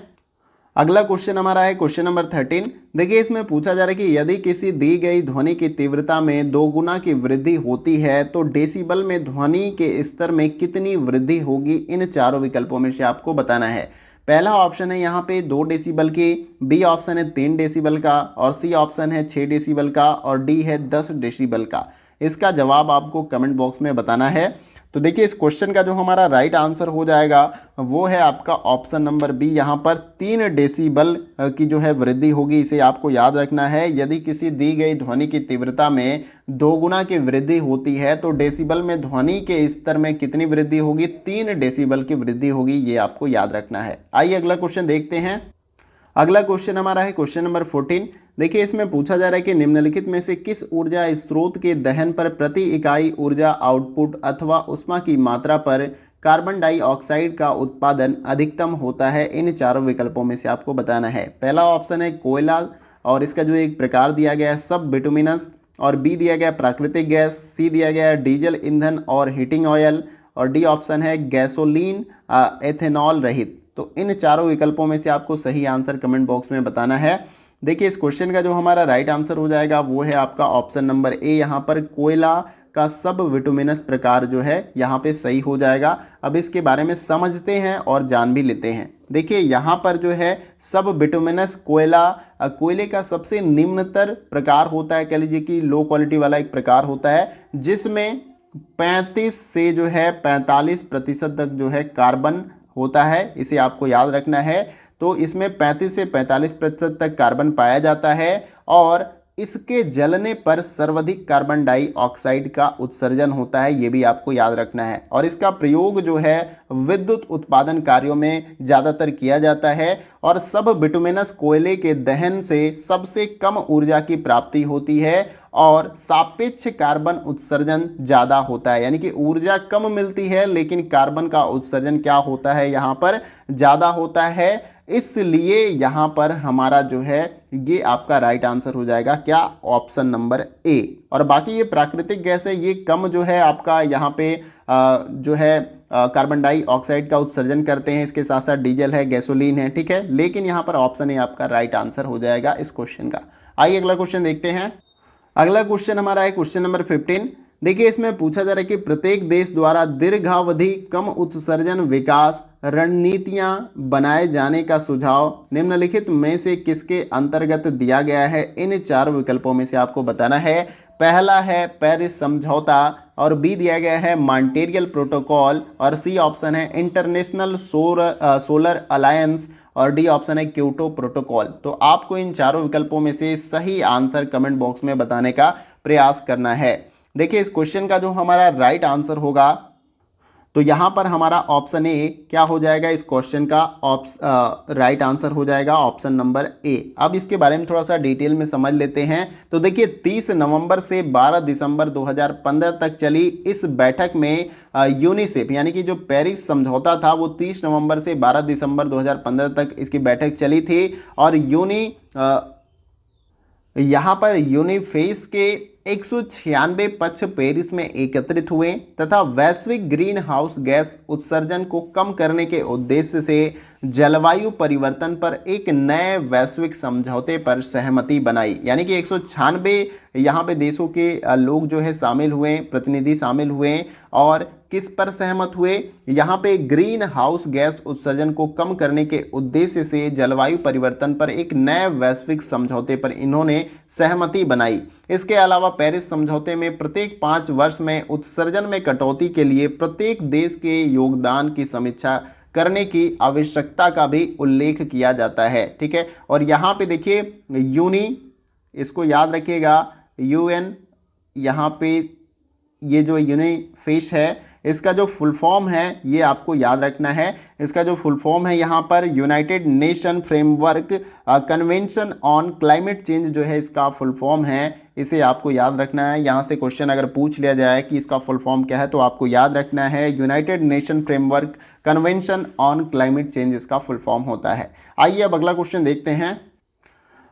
अगला क्वेश्चन हमारा है क्वेश्चन नंबर 13। देखिए इसमें पूछा जा रहा है कि यदि किसी दी गई ध्वनि की तीव्रता में 2 गुना की वृद्धि होती है तो डेसिबल में ध्वनि के स्तर में कितनी वृद्धि होगी। इन चारों विकल्पों में से आपको बताना है। पहला ऑप्शन है यहाँ पे 2 डेसिबल की, बी ऑप्शन है 3 डेसिबल का, और सी ऑप्शन है 6 डेसिबल का, और डी है 10 डेसिबल का। इसका जवाब आपको कमेंट बॉक्स में बताना है। तो देखिए इस क्वेश्चन का जो हमारा राइट आंसर हो जाएगा वो है आपका ऑप्शन नंबर बी। यहाँ पर 3 डेसिबल की जो है वृद्धि होगी। इसे आपको याद रखना है। यदि किसी दी गई ध्वनि की तीव्रता में 2 गुना की वृद्धि होती है तो डेसिबल में ध्वनि के स्तर में कितनी वृद्धि होगी, 3 डेसिबल की वृद्धि होगी। ये आपको याद रखना है। आइए अगला क्वेश्चन देखते हैं। अगला क्वेश्चन हमारा है क्वेश्चन नंबर 14। देखिए इसमें पूछा जा रहा है कि निम्नलिखित में से किस ऊर्जा स्रोत के दहन पर प्रति इकाई ऊर्जा आउटपुट अथवा ऊष्मा की मात्रा पर कार्बन डाइऑक्साइड का उत्पादन अधिकतम होता है। इन चारों विकल्पों में से आपको बताना है। पहला ऑप्शन है कोयला, और इसका जो एक प्रकार दिया गया है सब बिटुमिनस, और बी दिया गया प्राकृतिक गैस, सी दिया गया डीजल ईंधन और हीटिंग ऑयल, और डी ऑप्शन है गैसोलीन एथेनॉल रहित। तो इन चारों विकल्पों में से आपको सही आंसर कमेंट बॉक्स में बताना है। देखिए इस क्वेश्चन का जो हमारा राइट आंसर हो जाएगा वो है आपका ऑप्शन नंबर ए। यहाँ पर कोयला का सब विटुमिनस प्रकार जो है यहाँ पे सही हो जाएगा। अब इसके बारे में समझते हैं और जान भी लेते हैं। देखिए यहाँ पर जो है सब बिटुमिनस कोयले का सबसे निम्नतर प्रकार होता है, कह लीजिए कि लो क्वालिटी वाला एक प्रकार होता है, जिसमें 35 से जो है 45% तक जो है कार्बन होता है। इसे आपको याद रखना है। तो इसमें 35 से 45% तक कार्बन पाया जाता है, और इसके जलने पर सर्वाधिक कार्बन डाइऑक्साइड का उत्सर्जन होता है। ये भी आपको याद रखना है। और इसका प्रयोग जो है विद्युत उत्पादन कार्यों में ज़्यादातर किया जाता है, और सब बिटुमिनस कोयले के दहन से सबसे कम ऊर्जा की प्राप्ति होती है, और सापेक्ष कार्बन उत्सर्जन ज़्यादा होता है। यानी कि ऊर्जा कम मिलती है लेकिन कार्बन का उत्सर्जन क्या होता है, यहाँ पर ज़्यादा होता है। इसलिए यहाँ पर हमारा जो है ये आपका राइट आंसर हो जाएगा क्या, ऑप्शन नंबर ए। और बाकी ये प्राकृतिक गैस है, ये कम जो है आपका यहाँ पे जो है कार्बन डाइऑक्साइड का उत्सर्जन करते हैं। इसके साथ साथ डीजल है, गैसोलीन है, ठीक है। लेकिन यहाँ पर ऑप्शन ए आपका राइट आंसर हो जाएगा इस क्वेश्चन का। आइए अगला क्वेश्चन देखते हैं। अगला क्वेश्चन हमारा है क्वेश्चन नंबर 15। देखिए इसमें पूछा जा रहा है कि प्रत्येक देश द्वारा दीर्घावधि कम उत्सर्जन विकास रणनीतियां बनाए जाने का सुझाव निम्नलिखित में से किसके अंतर्गत दिया गया है। इन चार विकल्पों में से आपको बताना है। पहला है पेरिस समझौता, और बी दिया गया है मॉन्ट्रियल प्रोटोकॉल, और सी ऑप्शन है इंटरनेशनल सोलर अलायंस, और डी ऑप्शन है क्योटो प्रोटोकॉल। तो आपको इन चारों विकल्पों में से सही आंसर कमेंट बॉक्स में बताने का प्रयास करना है। देखिए इस क्वेश्चन का जो हमारा राइट आंसर होगा तो यहाँ पर हमारा ऑप्शन ए क्या हो जाएगा, इस क्वेश्चन का राइट आंसर हो जाएगा ऑप्शन नंबर ए। अब इसके बारे में थोड़ा सा डिटेल में समझ लेते हैं। तो देखिए 30 नवंबर से 12 दिसंबर 2015 तक चली इस बैठक में यूनिसेफ यानी कि जो पेरिस समझौता था वो 30 नवंबर से 12 दिसंबर 2015 तक इसकी बैठक चली थी। और यहाँ पर यूनिफेस के 196 पक्ष पेरिस में एकत्रित हुए तथा वैश्विक ग्रीन हाउस गैस उत्सर्जन को कम करने के उद्देश्य से जलवायु परिवर्तन पर एक नए वैश्विक समझौते पर सहमति बनाई। यानी कि 196 यहाँ पे देशों के लोग जो है शामिल हुए, प्रतिनिधि शामिल हुए, और किस पर सहमत हुए, यहाँ पे ग्रीन हाउस गैस उत्सर्जन को कम करने के उद्देश्य से जलवायु परिवर्तन पर एक नए वैश्विक समझौते पर इन्होंने सहमति बनाई। इसके अलावा पेरिस समझौते में प्रत्येक 5 वर्ष में उत्सर्जन में कटौती के लिए प्रत्येक देश के योगदान की समीक्षा करने की आवश्यकता का भी उल्लेख किया जाता है। ठीक है, और यहाँ पे देखिए इसको याद रखिएगा, यूएन, यहाँ पे ये जो यूनिफेस है इसका जो फुल फॉर्म है ये आपको याद रखना है। इसका जो फुल फॉर्म है यहाँ पर United nation framework convention on climate change जो है इसका फुल फॉर्म है, इसे आपको याद रखना है। यहाँ से क्वेश्चन अगर पूछ लिया जाए कि इसका फुल फॉर्म क्या है तो आपको याद रखना है United nation framework convention on climate change इसका फुल फॉर्म होता है। आइए अब अगला क्वेश्चन देखते हैं।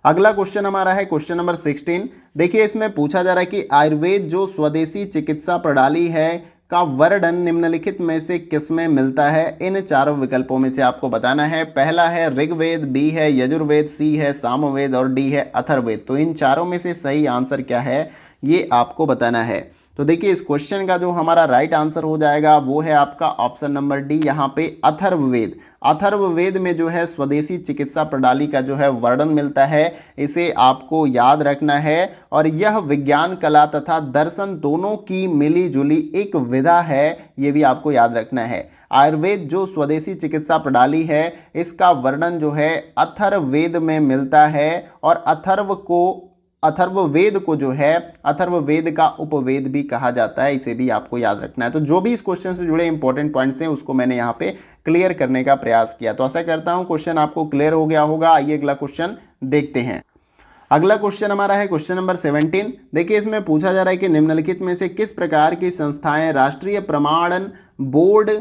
अगला क्वेश्चन हमारा है क्वेश्चन नंबर 16। देखिए इसमें पूछा जा रहा है कि आयुर्वेद जो स्वदेशी चिकित्सा प्रणाली है का वर्णन निम्नलिखित में से किसमें मिलता है? इन चारों विकल्पों में से आपको बताना है। पहला है ऋग्वेद, बी है यजुर्वेद, सी है सामवेद और डी है अथर्ववेद। तो इन चारों में से सही आंसर क्या है ये आपको बताना है। तो देखिए इस क्वेश्चन का जो हमारा राइट आंसर हो जाएगा वो है आपका ऑप्शन नंबर डी, यहाँ पे अथर्ववेद। अथर्ववेद में जो है स्वदेशी चिकित्सा प्रणाली का जो है वर्णन मिलता है, इसे आपको याद रखना है। और यह विज्ञान, कला तथा दर्शन दोनों की मिली जुली एक विधा है, ये भी आपको याद रखना है। आयुर्वेद जो स्वदेशी चिकित्सा प्रणाली है इसका वर्णन जो है अथर्ववेद में मिलता है, और अथर्ववेद को जो है अथर्ववेद का उपवेद भी कहा जाता है, इसे भी आपको याद रखना है। तो जो भी इस क्वेश्चन से जुड़े इंपॉर्टेंट पॉइंट्स हैं उसको मैंने यहाँ पे क्लियर करने का प्रयास किया। तो आशा करता हूँ क्वेश्चन आपको क्लियर हो गया होगा। आइए अगला क्वेश्चन देखते हैं। अगला क्वेश्चन हमारा है क्वेश्चन नंबर 17। देखिए इसमें पूछा जा रहा है कि निम्नलिखित में से किस प्रकार की संस्थाएं राष्ट्रीय प्रमाणन बोर्ड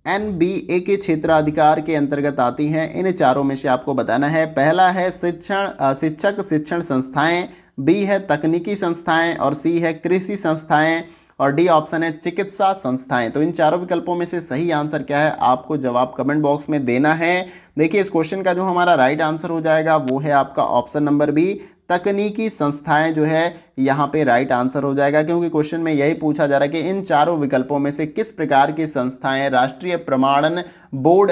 NBA के क्षेत्राधिकार के अंतर्गत आती हैं? इन चारों में से आपको बताना है। पहला है शिक्षक शिक्षण संस्थाएं, बी है तकनीकी संस्थाएं और सी है कृषि संस्थाएं और डी ऑप्शन है चिकित्सा संस्थाएं। तो इन चारों विकल्पों में से सही आंसर क्या है आपको जवाब कमेंट बॉक्स में देना है। देखिए इस क्वेश्चन का जो हमारा राइट आंसर हो जाएगा वो है आपका ऑप्शन नंबर बी, तकनीकी संस्थाएं जो है यहाँ पे राइट आंसर हो जाएगा, क्योंकि क्वेश्चन में यही पूछा जा रहा है कि इन चारों विकल्पों में से किस प्रकार की संस्थाएं राष्ट्रीय प्रमाणन बोर्ड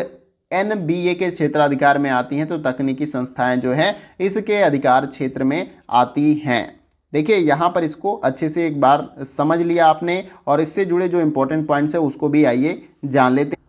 NBA के क्षेत्राधिकार में आती हैं। तो तकनीकी संस्थाएं जो है इसके अधिकार क्षेत्र में आती हैं। देखिए यहाँ पर इसको अच्छे से एक बार समझ लिया आपने, और इससे जुड़े जो इंपॉर्टेंट पॉइंट्स है उसको भी आइए जान लेते हैं।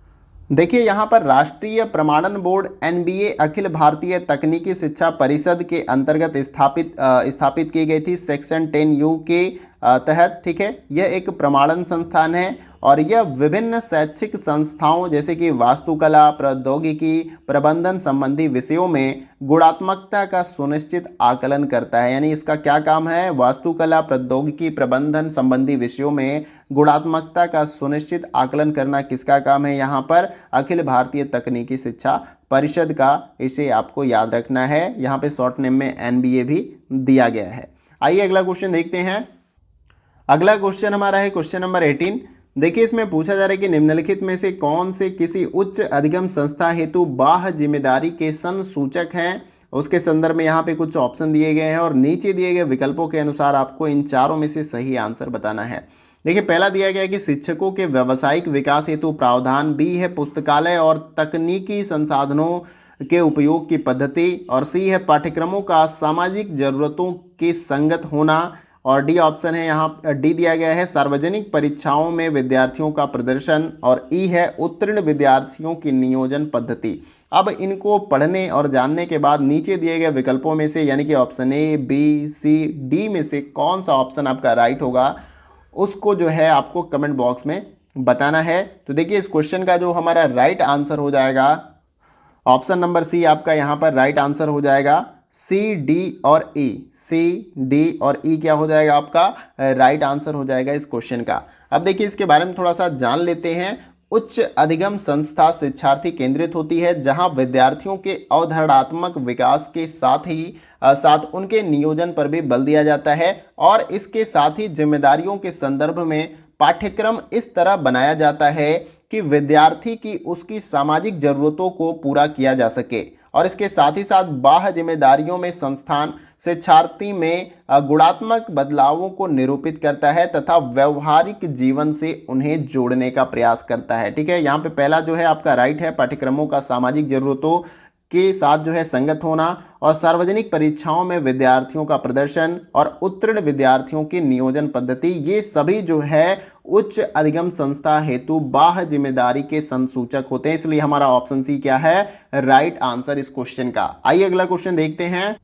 देखिए यहाँ पर राष्ट्रीय प्रमाणन बोर्ड NBA अखिल भारतीय तकनीकी शिक्षा परिषद के अंतर्गत स्थापित की गई थी सेक्शन 10U के तहत। ठीक है, यह एक प्रमाणन संस्थान है और यह विभिन्न शैक्षिक संस्थाओं जैसे कि वास्तुकला, प्रौद्योगिकी, प्रबंधन संबंधी विषयों में गुणात्मकता का सुनिश्चित आकलन करता है। यानी इसका क्या काम है? वास्तुकला, प्रौद्योगिकी, प्रबंधन संबंधी विषयों में गुणात्मकता का सुनिश्चित आकलन करना किसका काम है? यहाँ पर अखिल भारतीय तकनीकी शिक्षा परिषद का, इसे आपको याद रखना है। यहाँ पे शॉर्ट नेम में NBA भी दिया गया है। आइए अगला क्वेश्चन देखते हैं। अगला क्वेश्चन हमारा है क्वेश्चन नंबर 18। देखिए इसमें पूछा जा रहा है कि निम्नलिखित में से कौन से किसी उच्च अधिगम संस्था हेतु बाह्य जिम्मेदारी के संसूचक हैं? उसके संदर्भ में यहाँ पे कुछ ऑप्शन दिए गए हैं और नीचे दिए गए विकल्पों के अनुसार आपको इन चारों में से सही आंसर बताना है। देखिए पहला दिया गया है कि शिक्षकों के व्यावसायिक विकास हेतु प्रावधान, बी है पुस्तकालय और तकनीकी संसाधनों के उपयोग की पद्धति, और सी है पाठ्यक्रमों का सामाजिक जरूरतों के संगत होना, और डी ऑप्शन है यहाँ डी दिया गया है सार्वजनिक परीक्षाओं में विद्यार्थियों का प्रदर्शन, और ई है उत्तीर्ण विद्यार्थियों की नियोजन पद्धति। अब इनको पढ़ने और जानने के बाद नीचे दिए गए विकल्पों में से यानी कि option A, B, C, D में से कौन सा ऑप्शन आपका राइट होगा उसको जो है आपको कमेंट बॉक्स में बताना है। तो देखिए इस क्वेश्चन का जो हमारा राइट आंसर हो जाएगा ऑप्शन नंबर सी आपका यहाँ पर राइट आंसर हो जाएगा। सी, डी और ई, सी, डी और ई क्या हो जाएगा आपका राइट आंसर हो जाएगा इस क्वेश्चन का। अब देखिए इसके बारे में थोड़ा सा जान लेते हैं। उच्च अधिगम संस्था शिक्षार्थी केंद्रित होती है जहां विद्यार्थियों के अवधारणात्मक विकास के साथ उनके नियोजन पर भी बल दिया जाता है, और इसके साथ ही जिम्मेदारियों के संदर्भ में पाठ्यक्रम इस तरह बनाया जाता है कि विद्यार्थी की उसकी सामाजिक जरूरतों को पूरा किया जा सके, और इसके साथ ही साथ बाह्य जिम्मेदारियों में संस्थान शिक्षार्थी में गुणात्मक बदलावों को निरूपित करता है तथा व्यवहारिक जीवन से उन्हें जोड़ने का प्रयास करता है। ठीक है, यहाँ पे पहला जो है आपका राइट है, पाठ्यक्रमों का सामाजिक जरूरतों के साथ जो है संगत होना, और सार्वजनिक परीक्षाओं में विद्यार्थियों का प्रदर्शन, और उत्तीर्ण विद्यार्थियों की नियोजन पद्धति, ये सभी जो है उच्च अधिगम संस्था हेतु बाह्य जिम्मेदारी के संसूचक होते हैं। इसलिए हमारा ऑप्शन सी क्या है राइट आंसर इस क्वेश्चन का। आइए अगला क्वेश्चन देखते हैं।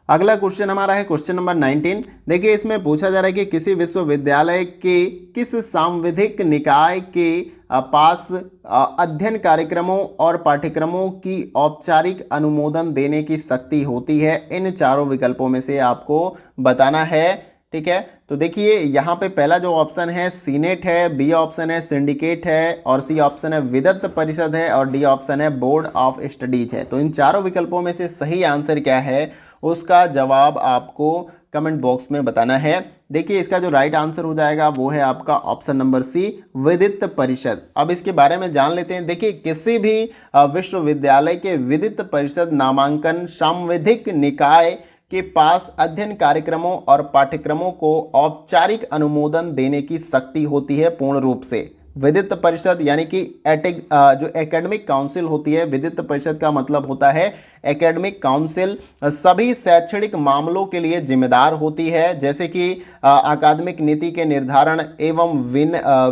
अगला क्वेश्चन हमारा है क्वेश्चन नंबर 19। देखिए इसमें पूछा जा रहा है कि किसी विश्वविद्यालय के किस सांविधिक निकाय के पास अध्ययन कार्यक्रमों और पाठ्यक्रमों की औपचारिक अनुमोदन देने की शक्ति होती है? इन चारों विकल्पों में से आपको बताना है। ठीक है, तो देखिए यहाँ पे पहला जो ऑप्शन है सीनेट है, बी ऑप्शन है सिंडिकेट है, और सी ऑप्शन है विदत्त परिषद है, और डी ऑप्शन है बोर्ड ऑफ स्टडीज है। तो इन चारों विकल्पों में से सही आंसर क्या है उसका जवाब आपको कमेंट बॉक्स में बताना है। देखिए इसका जो राइट आंसर हो जाएगा वो है आपका ऑप्शन नंबर सी, विदित परिषद। अब इसके बारे में जान लेते हैं। देखिए किसी भी विश्वविद्यालय के विदित परिषद नामांकन सांविधिक निकाय के पास अध्ययन कार्यक्रमों और पाठ्यक्रमों को औपचारिक अनुमोदन देने की शक्ति होती है पूर्ण रूप से। विदित परिषद यानी कि जो एकेडमिक काउंसिल होती है, विदित परिषद का मतलब होता है एकेडमिक काउंसिल, सभी शैक्षणिक मामलों के लिए जिम्मेदार होती है, जैसे कि अकादमिक नीति के निर्धारण एवं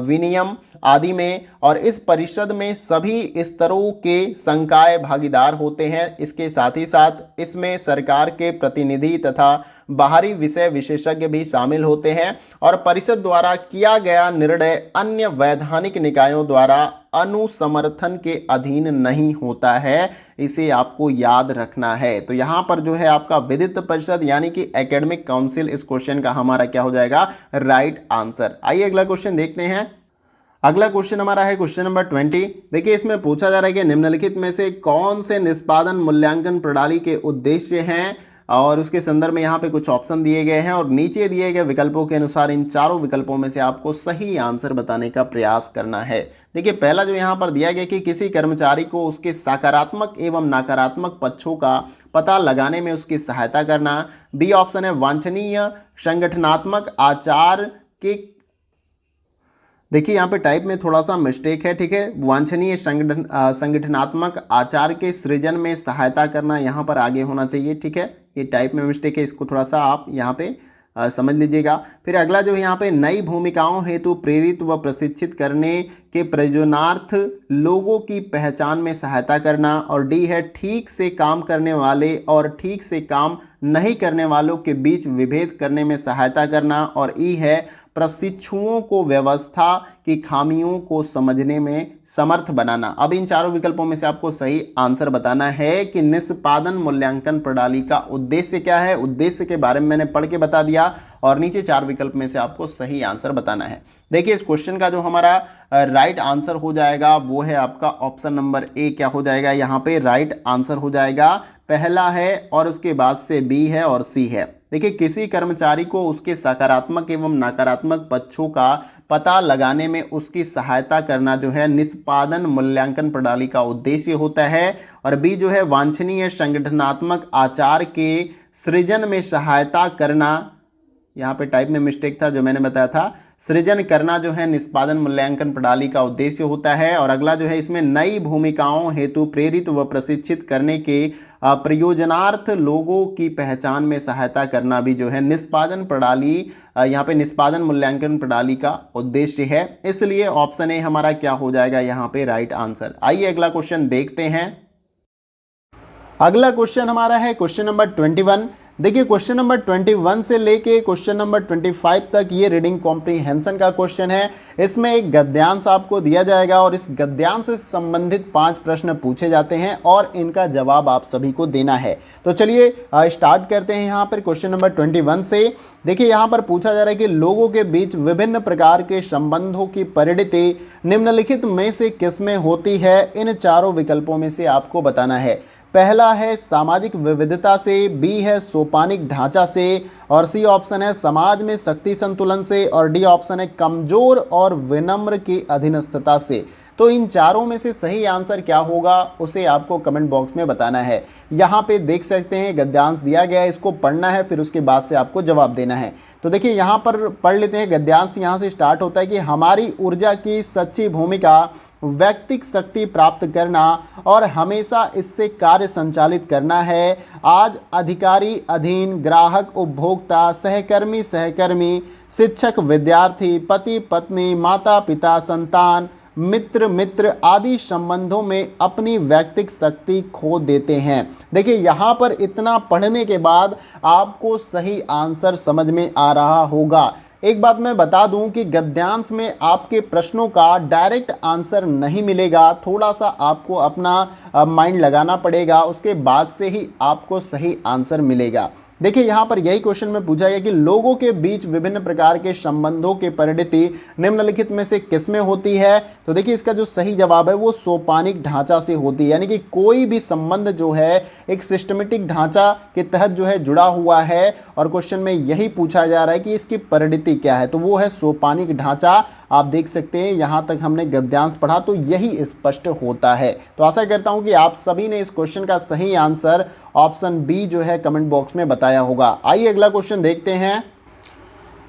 विनियम आदि में। और इस परिषद में सभी स्तरों के संकाय भागीदार होते हैं। इसके साथ ही साथ इसमें सरकार के प्रतिनिधि तथा बाहरी विषय विशेषज्ञ भी शामिल होते हैं। और परिषद द्वारा किया गया निर्णय अन्य वैधानिक निकायों द्वारा अनुसमर्थन के अधीन नहीं होता है, इसे आपको याद रखना है। तो यहाँ पर जो है आपका विदित परिषद यानी कि एकेडमिक काउंसिल, इस क्वेश्चन का हमारा क्या हो जाएगा, राइट आंसर। आइए अगला क्वेश्चन देखते हैं। अगला क्वेश्चन हमारा है क्वेश्चन नंबर 20। देखिए इसमें पूछा जा रहा है कि निम्नलिखित में से कौन से निष्पादन मूल्यांकन प्रणाली के उद्देश्य हैं, और उसके संदर्भ में यहाँ पे कुछ ऑप्शन दिए गए हैं और नीचे दिए गए विकल्पों के अनुसार इन चारों विकल्पों में से आपको सही आंसर बताने का प्रयास करना है। देखिए पहला जो यहाँ पर दिया गया कि किसी कर्मचारी को उसके सकारात्मक एवं नकारात्मक पक्षों का पता लगाने में उसकी सहायता करना। बी ऑप्शन है वांछनीय संगठनात्मक आचार के, देखिए यहाँ पे टाइप में थोड़ा सा मिस्टेक है, ठीक है, वांछनीय संगठनात्मक आचार के सृजन में सहायता करना यहाँ पर आगे होना चाहिए, ठीक है, ये टाइप में मिस्टेक है, इसको थोड़ा सा आप यहाँ पे समझ लीजिएगा। फिर अगला जो यहाँ पे नई भूमिकाओं हेतु प्रेरित व प्रशिक्षित करने के प्रयोजनार्थ लोगों की पहचान में सहायता करना। और डी है ठीक से काम करने वाले और ठीक से काम नहीं करने वालों के बीच विभेद करने में सहायता करना। और ई है प्रशिक्षुओं को व्यवस्था की खामियों को समझने में समर्थ बनाना। अब इन चारों विकल्पों में से आपको सही आंसर बताना है कि निष्पादन मूल्यांकन प्रणाली का उद्देश्य क्या है। उद्देश्य के बारे में मैंने पढ़ के बता दिया और नीचे चार विकल्प में से आपको सही आंसर बताना है। देखिए इस क्वेश्चन का जो हमारा राइट आंसर हो जाएगा वो है आपका ऑप्शन नंबर ए, क्या हो जाएगा यहाँ पे राइट आंसर हो जाएगा, पहला है और उसके बाद से बी है और सी है। देखिए किसी कर्मचारी को उसके सकारात्मक एवं नकारात्मक पक्षों का पता लगाने में उसकी सहायता करना जो है निष्पादन मूल्यांकन प्रणाली का उद्देश्य होता है। और बी जो है वांछनीय संगठनात्मक आचार के सृजन में सहायता करना, यहाँ पे टाइप में मिस्टेक था जो मैंने बताया था, सृजन करना जो है निष्पादन मूल्यांकन प्रणाली का उद्देश्य होता है। और अगला जो है इसमें नई भूमिकाओं हेतु प्रेरित व प्रशिक्षित करने के प्रयोजनार्थ लोगों की पहचान में सहायता करना भी जो है निष्पादन प्रणाली, यहाँ पे निष्पादन मूल्यांकन प्रणाली का उद्देश्य है। इसलिए ऑप्शन ए हमारा क्या हो जाएगा यहाँ पे राइट आंसर। आइए अगला क्वेश्चन देखते हैं। अगला क्वेश्चन हमारा है क्वेश्चन नंबर 21। देखिए क्वेश्चन नंबर 21 से लेके क्वेश्चन नंबर 25 तक ये रीडिंग कॉम्प्रीहेंशन का क्वेश्चन है। इसमें एक गद्यांश आपको दिया जाएगा और इस गद्यांश से संबंधित 5 प्रश्न पूछे जाते हैं और इनका जवाब आप सभी को देना है। तो चलिए स्टार्ट करते हैं यहाँ पर क्वेश्चन नंबर 21 से। देखिए यहाँ पर पूछा जा रहा है कि लोगों के बीच विभिन्न प्रकार के संबंधों की परिणति निम्नलिखित में से किसमें होती है, इन चारों विकल्पों में से आपको बताना है। पहला है सामाजिक विविधता से, बी है सोपानिक ढांचा से, और सी ऑप्शन है समाज में शक्ति संतुलन से, और डी ऑप्शन है कमजोर और विनम्र की अधीनस्थता से। तो इन चारों में से सही आंसर क्या होगा उसे आपको कमेंट बॉक्स में बताना है। यहाँ पे देख सकते हैं गद्यांश दिया गया है, इसको पढ़ना है, फिर उसके बाद से आपको जवाब देना है। तो देखिए यहाँ पर पढ़ लेते हैं। गद्यांश यहाँ से स्टार्ट होता है कि हमारी ऊर्जा की सच्ची भूमिका व्यक्तिक शक्ति प्राप्त करना और हमेशा इससे कार्य संचालित करना है। आज अधिकारी अधीन, ग्राहक उपभोक्ता, सहकर्मी शिक्षक विद्यार्थी, पति पत्नी, माता पिता संतान, मित्र आदि संबंधों में अपनी व्यक्तिक शक्ति खो देते हैं। देखिए यहाँ पर इतना पढ़ने के बाद आपको सही आंसर समझ में आ रहा होगा। एक बात मैं बता दूं कि गद्यांश में आपके प्रश्नों का डायरेक्ट आंसर नहीं मिलेगा, थोड़ा सा आपको अपना माइंड लगाना पड़ेगा, उसके बाद से ही आपको सही आंसर मिलेगा। देखिए यहाँ पर यही क्वेश्चन में पूछा गया कि लोगों के बीच विभिन्न प्रकार के संबंधों की परिणति निम्नलिखित में से किसमें होती है। तो देखिए इसका जो सही जवाब है वो सोपानिक ढांचा से होती है, यानी कि कोई भी संबंध जो है एक सिस्टमेटिक ढांचा के तहत जो है जुड़ा हुआ है, और क्वेश्चन में यही पूछा जा रहा है कि इसकी परिणति क्या है, तो वो है सोपानिक ढांचा। आप देख सकते हैं यहाँ तक हमने गद्यांश पढ़ा तो यही स्पष्ट होता है। तो आशा करता हूँ कि आप सभी ने इस क्वेश्चन का सही आंसर ऑप्शन बी जो है कमेंट बॉक्स में बताया होगा। आइए अगला क्वेश्चन देखते हैं।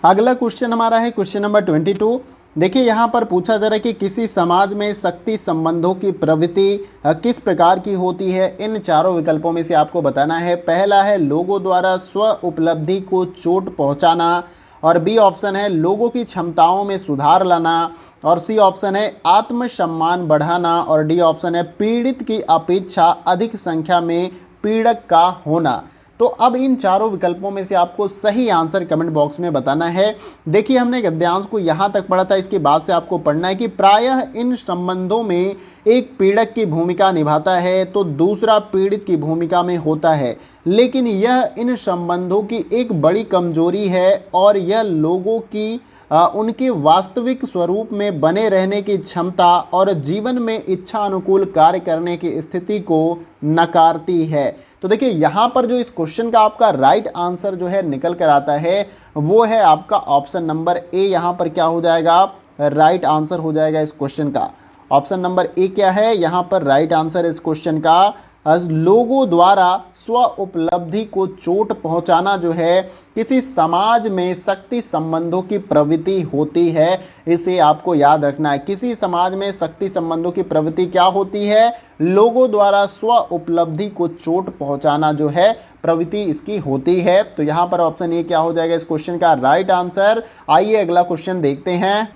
अगला क्वेश्चन हमारा है क्वेश्चन नंबर 22। देखिए यहाँ पर पूछा जा रहा है कि किसी समाज में शक्ति संबंधों की प्रवृत्ति किस प्रकार की होती है। इन चारों विकल्पों में से आपको बताना है। पहला है लोगों द्वारा स्व उपलब्धि को चोट पहुँचाना, और बी ऑप्शन है लोगों की क्षमताओं में सुधार लाना, और सी ऑप्शन है आत्मसम्मान बढ़ाना, और डी ऑप्शन है पीड़ित की अपेक्षा अधिक संख्या में पीड़क का होना। तो अब इन चारों विकल्पों में से आपको सही आंसर कमेंट बॉक्स में बताना है। देखिए हमने गद्यांश को यहाँ तक पढ़ा था, इसके बाद से आपको पढ़ना है कि प्रायः इन संबंधों में एक पीड़क की भूमिका निभाता है तो दूसरा पीड़ित की भूमिका में होता है, लेकिन यह इन संबंधों की एक बड़ी कमजोरी है और यह लोगों की उनके वास्तविक स्वरूप में बने रहने की क्षमता और जीवन में इच्छा अनुकूल कार्य करने की स्थिति को नकारती है। तो देखिए यहाँ पर जो इस क्वेश्चन का आपका राइट आंसर जो है निकल कर आता है वो है आपका ऑप्शन नंबर ए। यहाँ पर क्या हो जाएगा, राइट आंसर हो जाएगा इस क्वेश्चन का। ऑप्शन नंबर ए क्या है यहाँ पर राइट आंसर इस क्वेश्चन का, लोगों द्वारा स्व उपलब्धि को चोट पहुंचाना जो है किसी समाज में शक्ति संबंधों की प्रवृत्ति होती है। इसे आपको याद रखना है। किसी समाज में शक्ति संबंधों की प्रवृत्ति क्या होती है, लोगों द्वारा स्व उपलब्धि को चोट पहुंचाना जो है प्रवृत्ति इसकी होती है। तो यहाँ पर ऑप्शन ए क्या हो जाएगा इस क्वेश्चन का राइट आंसर। आइए अगला क्वेश्चन देखते हैं।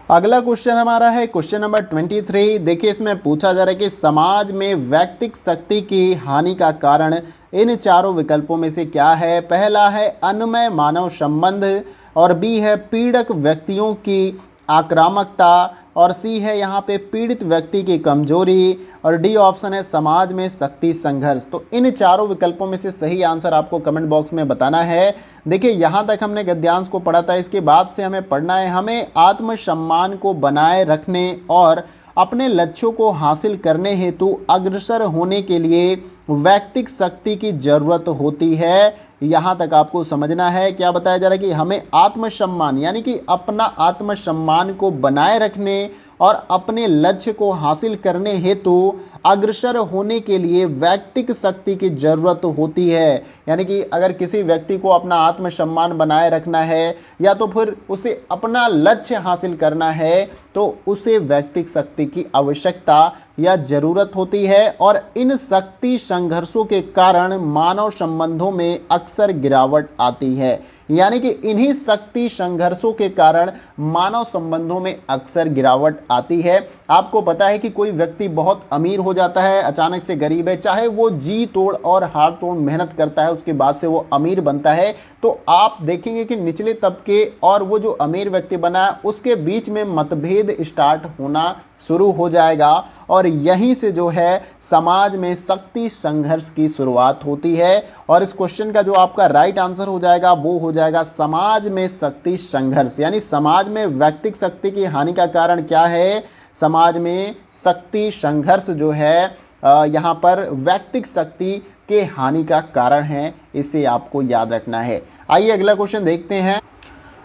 अगला क्वेश्चन हमारा है क्वेश्चन नंबर 23। देखिए इसमें पूछा जा रहा है कि समाज में व्यक्तिक शक्ति की हानि का कारण इन चारों विकल्पों में से क्या है। पहला है अन्नमय मानव संबंध, और बी है पीड़क व्यक्तियों की आक्रामकता, और सी है यहाँ पे पीड़ित व्यक्ति की कमजोरी, और डी ऑप्शन है समाज में शक्ति संघर्ष। तो इन चारों विकल्पों में से सही आंसर आपको कमेंट बॉक्स में बताना है। देखिए यहाँ तक हमने गद्यांश को पढ़ा था, इसके बाद से हमें पढ़ना है हमें आत्मसम्मान को बनाए रखने और अपने लक्ष्यों को हासिल करने हेतु अग्रसर होने के लिए व्यक्तिक शक्ति की जरूरत होती है। यहाँ तक आपको समझना है। क्या बताया जा रहा है कि हमें आत्मसम्मान यानी कि अपना आत्मसम्मान को बनाए रखने और अपने लक्ष्य को हासिल करने हेतु अग्रसर होने के लिए व्यक्तिक शक्ति की जरूरत होती है। यानी कि अगर किसी व्यक्ति को अपना आत्मसम्मान बनाए रखना है या तो फिर उसे अपना लक्ष्य हासिल करना है तो उसे व्यक्तिक शक्ति की आवश्यकता या जरूरत होती है। और इन शक्ति संघर्षों के कारण मानव संबंधों में अक्सर गिरावट आती है। यानी कि इन्हीं शक्ति संघर्षों के कारण मानव संबंधों में अक्सर गिरावट आती है। आपको पता है कि कोई व्यक्ति बहुत अमीर हो जाता है, अचानक से गरीब है, चाहे वो जी तोड़ और हाथ तोड़ मेहनत करता है उसके बाद से वो अमीर बनता है, तो आप देखेंगे कि निचले तबके और वो जो अमीर व्यक्ति बना है उसके बीच में मतभेद स्टार्ट होना शुरू हो जाएगा, और यहीं से जो है समाज में शक्ति संघर्ष की शुरुआत होती है। और इस क्वेश्चन का जो आपका राइट आंसर हो जाएगा वो हो जाएगा समाज में शक्ति संघर्ष। यानी समाज में व्यक्तिक शक्ति की हानि का कारण क्या है, समाज में शक्ति संघर्ष जो है यहाँ पर व्यक्तिक शक्ति के हानि का कारण है। इसे आपको याद रखना है। आइए अगला क्वेश्चन देखते हैं।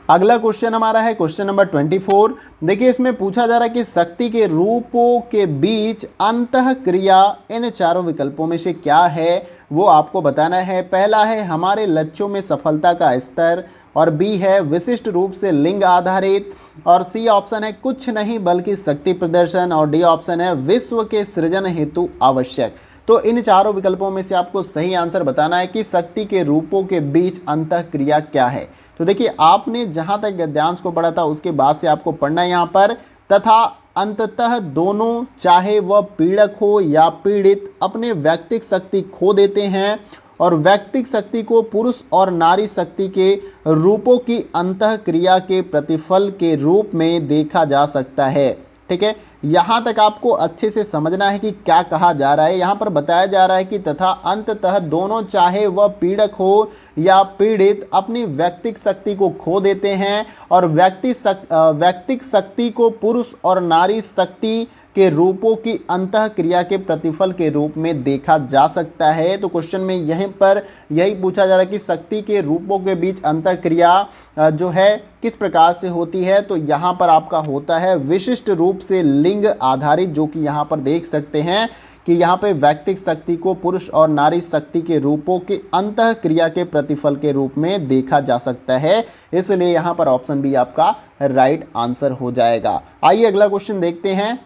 अगला क्वेश्चन हमारा है क्वेश्चन नंबर 24। देखिए इसमें पूछा जा रहा है कि शक्ति के रूपों के बीच अंतः क्रिया इन चारों विकल्पों में से क्या है वो आपको बताना है। पहला है हमारे लक्ष्यों में सफलता का स्तर, और बी है विशिष्ट रूप से लिंग आधारित, और सी ऑप्शन है कुछ नहीं बल्कि शक्ति प्रदर्शन, और डी ऑप्शन है विश्व के सृजन हेतु आवश्यक। तो इन चारों विकल्पों में से आपको सही आंसर बताना है कि शक्ति के रूपों के बीच अंतः क्रिया क्या है। तो देखिए आपने जहां तक गद्यांश को पढ़ा था उसके बाद से आपको पढ़ना है यहाँ पर, तथा अंततः दोनों चाहे वह पीड़क हो या पीड़ित अपने व्यक्तिक शक्ति खो देते हैं, और व्यक्तिक शक्ति को पुरुष और नारी शक्ति के रूपों की अंतः क्रिया के प्रतिफल के रूप में देखा जा सकता है। ठीक है, यहाँ तक आपको अच्छे से समझना है कि क्या कहा जा रहा है। यहाँ पर बताया जा रहा है कि तथा अंततः दोनों, चाहे वह पीड़क हो या पीड़ित, अपनी व्यक्तिक शक्ति को खो देते हैं और व्यक्तिक शक्ति को पुरुष और नारी शक्ति के रूपों की अंतः क्रिया के प्रतिफल के रूप में देखा जा सकता है। तो क्वेश्चन में यहीं पर यही पूछा जा रहा है कि शक्ति के रूपों के बीच अंतः क्रिया जो है किस प्रकार से होती है। तो यहाँ पर आपका होता है विशिष्ट रूप से लिंग आधारित, जो कि यहाँ पर देख सकते हैं कि यहाँ पे व्यक्तिक शक्ति को पुरुष और नारी शक्ति के रूपों के अंतः क्रिया के प्रतिफल के रूप में देखा जा सकता है। इसलिए यहाँ पर ऑप्शन बी आपका राइट आंसर हो जाएगा। आइए अगला क्वेश्चन देखते हैं।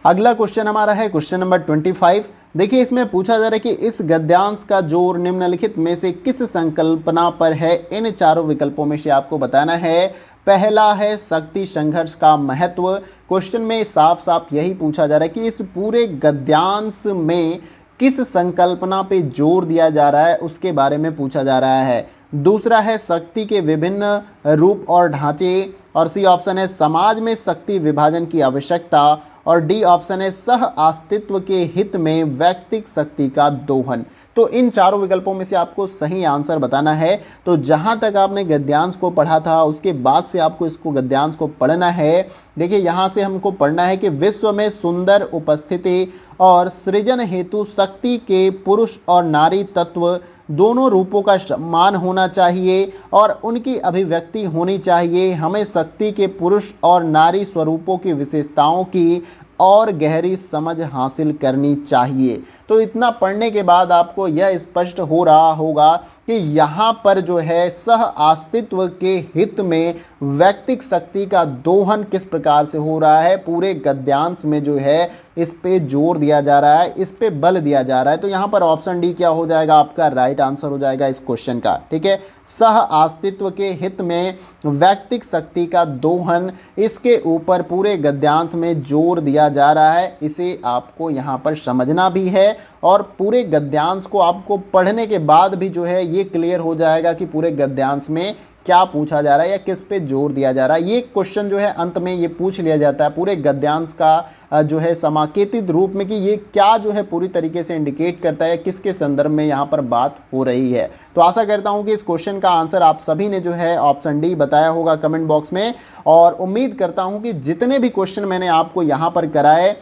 अगला क्वेश्चन हमारा है क्वेश्चन नंबर 25। देखिए, इसमें पूछा जा रहा है कि इस गद्यांश का जोर निम्नलिखित में से किस संकल्पना पर है। इन चारों विकल्पों में से आपको बताना है। पहला है शक्ति संघर्ष का महत्व। क्वेश्चन में साफ साफ यही पूछा जा रहा है कि इस पूरे गद्यांश में किस संकल्पना पे जोर दिया जा रहा है, उसके बारे में पूछा जा रहा है। दूसरा है शक्ति के विभिन्न रूप और ढांचे, और सी ऑप्शन है समाज में शक्ति विभाजन की आवश्यकता, और डी ऑप्शन है सह अस्तित्व के हित में व्यक्तिक शक्ति का दोहन। तो इन चारों विकल्पों में से आपको सही आंसर बताना है। तो जहां तक आपने गद्यांश को पढ़ा था उसके बाद से आपको इसको गद्यांश को पढ़ना है। देखिए, यहाँ से हमको पढ़ना है कि विश्व में सुंदर उपस्थिति और सृजन हेतु शक्ति के पुरुष और नारी तत्व दोनों रूपों का सम्मान होना चाहिए और उनकी अभिव्यक्ति होनी चाहिए। हमें शक्ति के पुरुष और नारी स्वरूपों की विशेषताओं की और गहरी समझ हासिल करनी चाहिए। तो इतना पढ़ने के बाद आपको यह स्पष्ट हो रहा होगा कि यहाँ पर जो है सह अस्तित्व के हित में व्यक्तिक शक्ति का दोहन किस प्रकार से हो रहा है। पूरे गद्यांश में जो है इस पे जोर दिया जा रहा है, इस पे बल दिया जा रहा है। तो यहाँ पर ऑप्शन डी क्या हो जाएगा, आपका राइट आंसर हो जाएगा इस क्वेश्चन का। ठीक है, सह अस्तित्व के हित में व्यक्तिक शक्ति का दोहन, इसके ऊपर पूरे गद्यांश में जोर दिया जा रहा है। इसे आपको यहाँ पर समझना भी है और पूरे गद्यांश को आपको पढ़ने के बाद भी जो है ये क्लियर हो जाएगा कि पूरे गद्यांश में क्या पूछा जा रहा है या किस पे जोर दिया जा रहा है। ये क्वेश्चन जो है अंत में ये पूछ लिया जाता है पूरे गद्यांश का जो है समाकेतित रूप में कि ये क्या जो है पूरी तरीके से इंडिकेट करता है, किसके संदर्भ में यहाँ पर बात हो रही है। तो आशा करता हूँ कि इस क्वेश्चन का आंसर आप सभी ने जो है ऑप्शन डी बताया होगा कमेंट बॉक्स में, और उम्मीद करता हूँ कि जितने भी क्वेश्चन मैंने आपको यहाँ पर कराए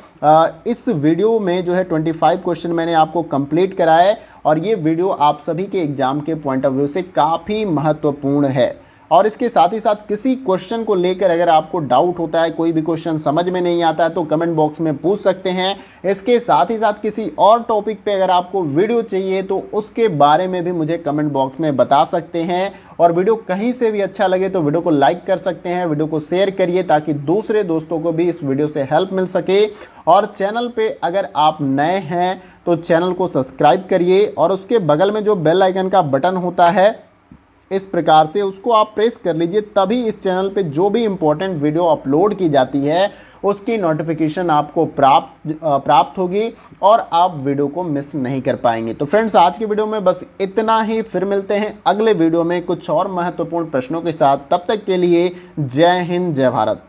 इस वीडियो में जो है 25 क्वेश्चन मैंने आपको कंप्लीट कराए, और ये वीडियो आप सभी के एग्जाम के पॉइंट ऑफ व्यू से काफ़ी महत्वपूर्ण है। और इसके साथ ही साथ किसी क्वेश्चन को लेकर अगर आपको डाउट होता है, कोई भी क्वेश्चन समझ में नहीं आता है, तो कमेंट बॉक्स में पूछ सकते हैं। इसके साथ ही साथ किसी और टॉपिक पे अगर आपको वीडियो चाहिए तो उसके बारे में भी मुझे कमेंट बॉक्स में बता सकते हैं। और वीडियो कहीं से भी अच्छा लगे तो वीडियो को लाइक कर सकते हैं, वीडियो को शेयर करिए ताकि दूसरे दोस्तों को भी इस वीडियो से हेल्प मिल सके। और चैनल पे अगर आप नए हैं तो चैनल को सब्सक्राइब करिए और उसके बगल में जो बेल आइकन का बटन होता है इस प्रकार से उसको आप प्रेस कर लीजिए, तभी इस चैनल पे जो भी इम्पोर्टेंट वीडियो अपलोड की जाती है उसकी नोटिफिकेशन आपको प्राप्त होगी और आप वीडियो को मिस नहीं कर पाएंगे। तो फ्रेंड्स, आज की वीडियो में बस इतना ही, फिर मिलते हैं अगले वीडियो में कुछ और महत्वपूर्ण प्रश्नों के साथ। तब तक के लिए जय हिंद, जय भारत।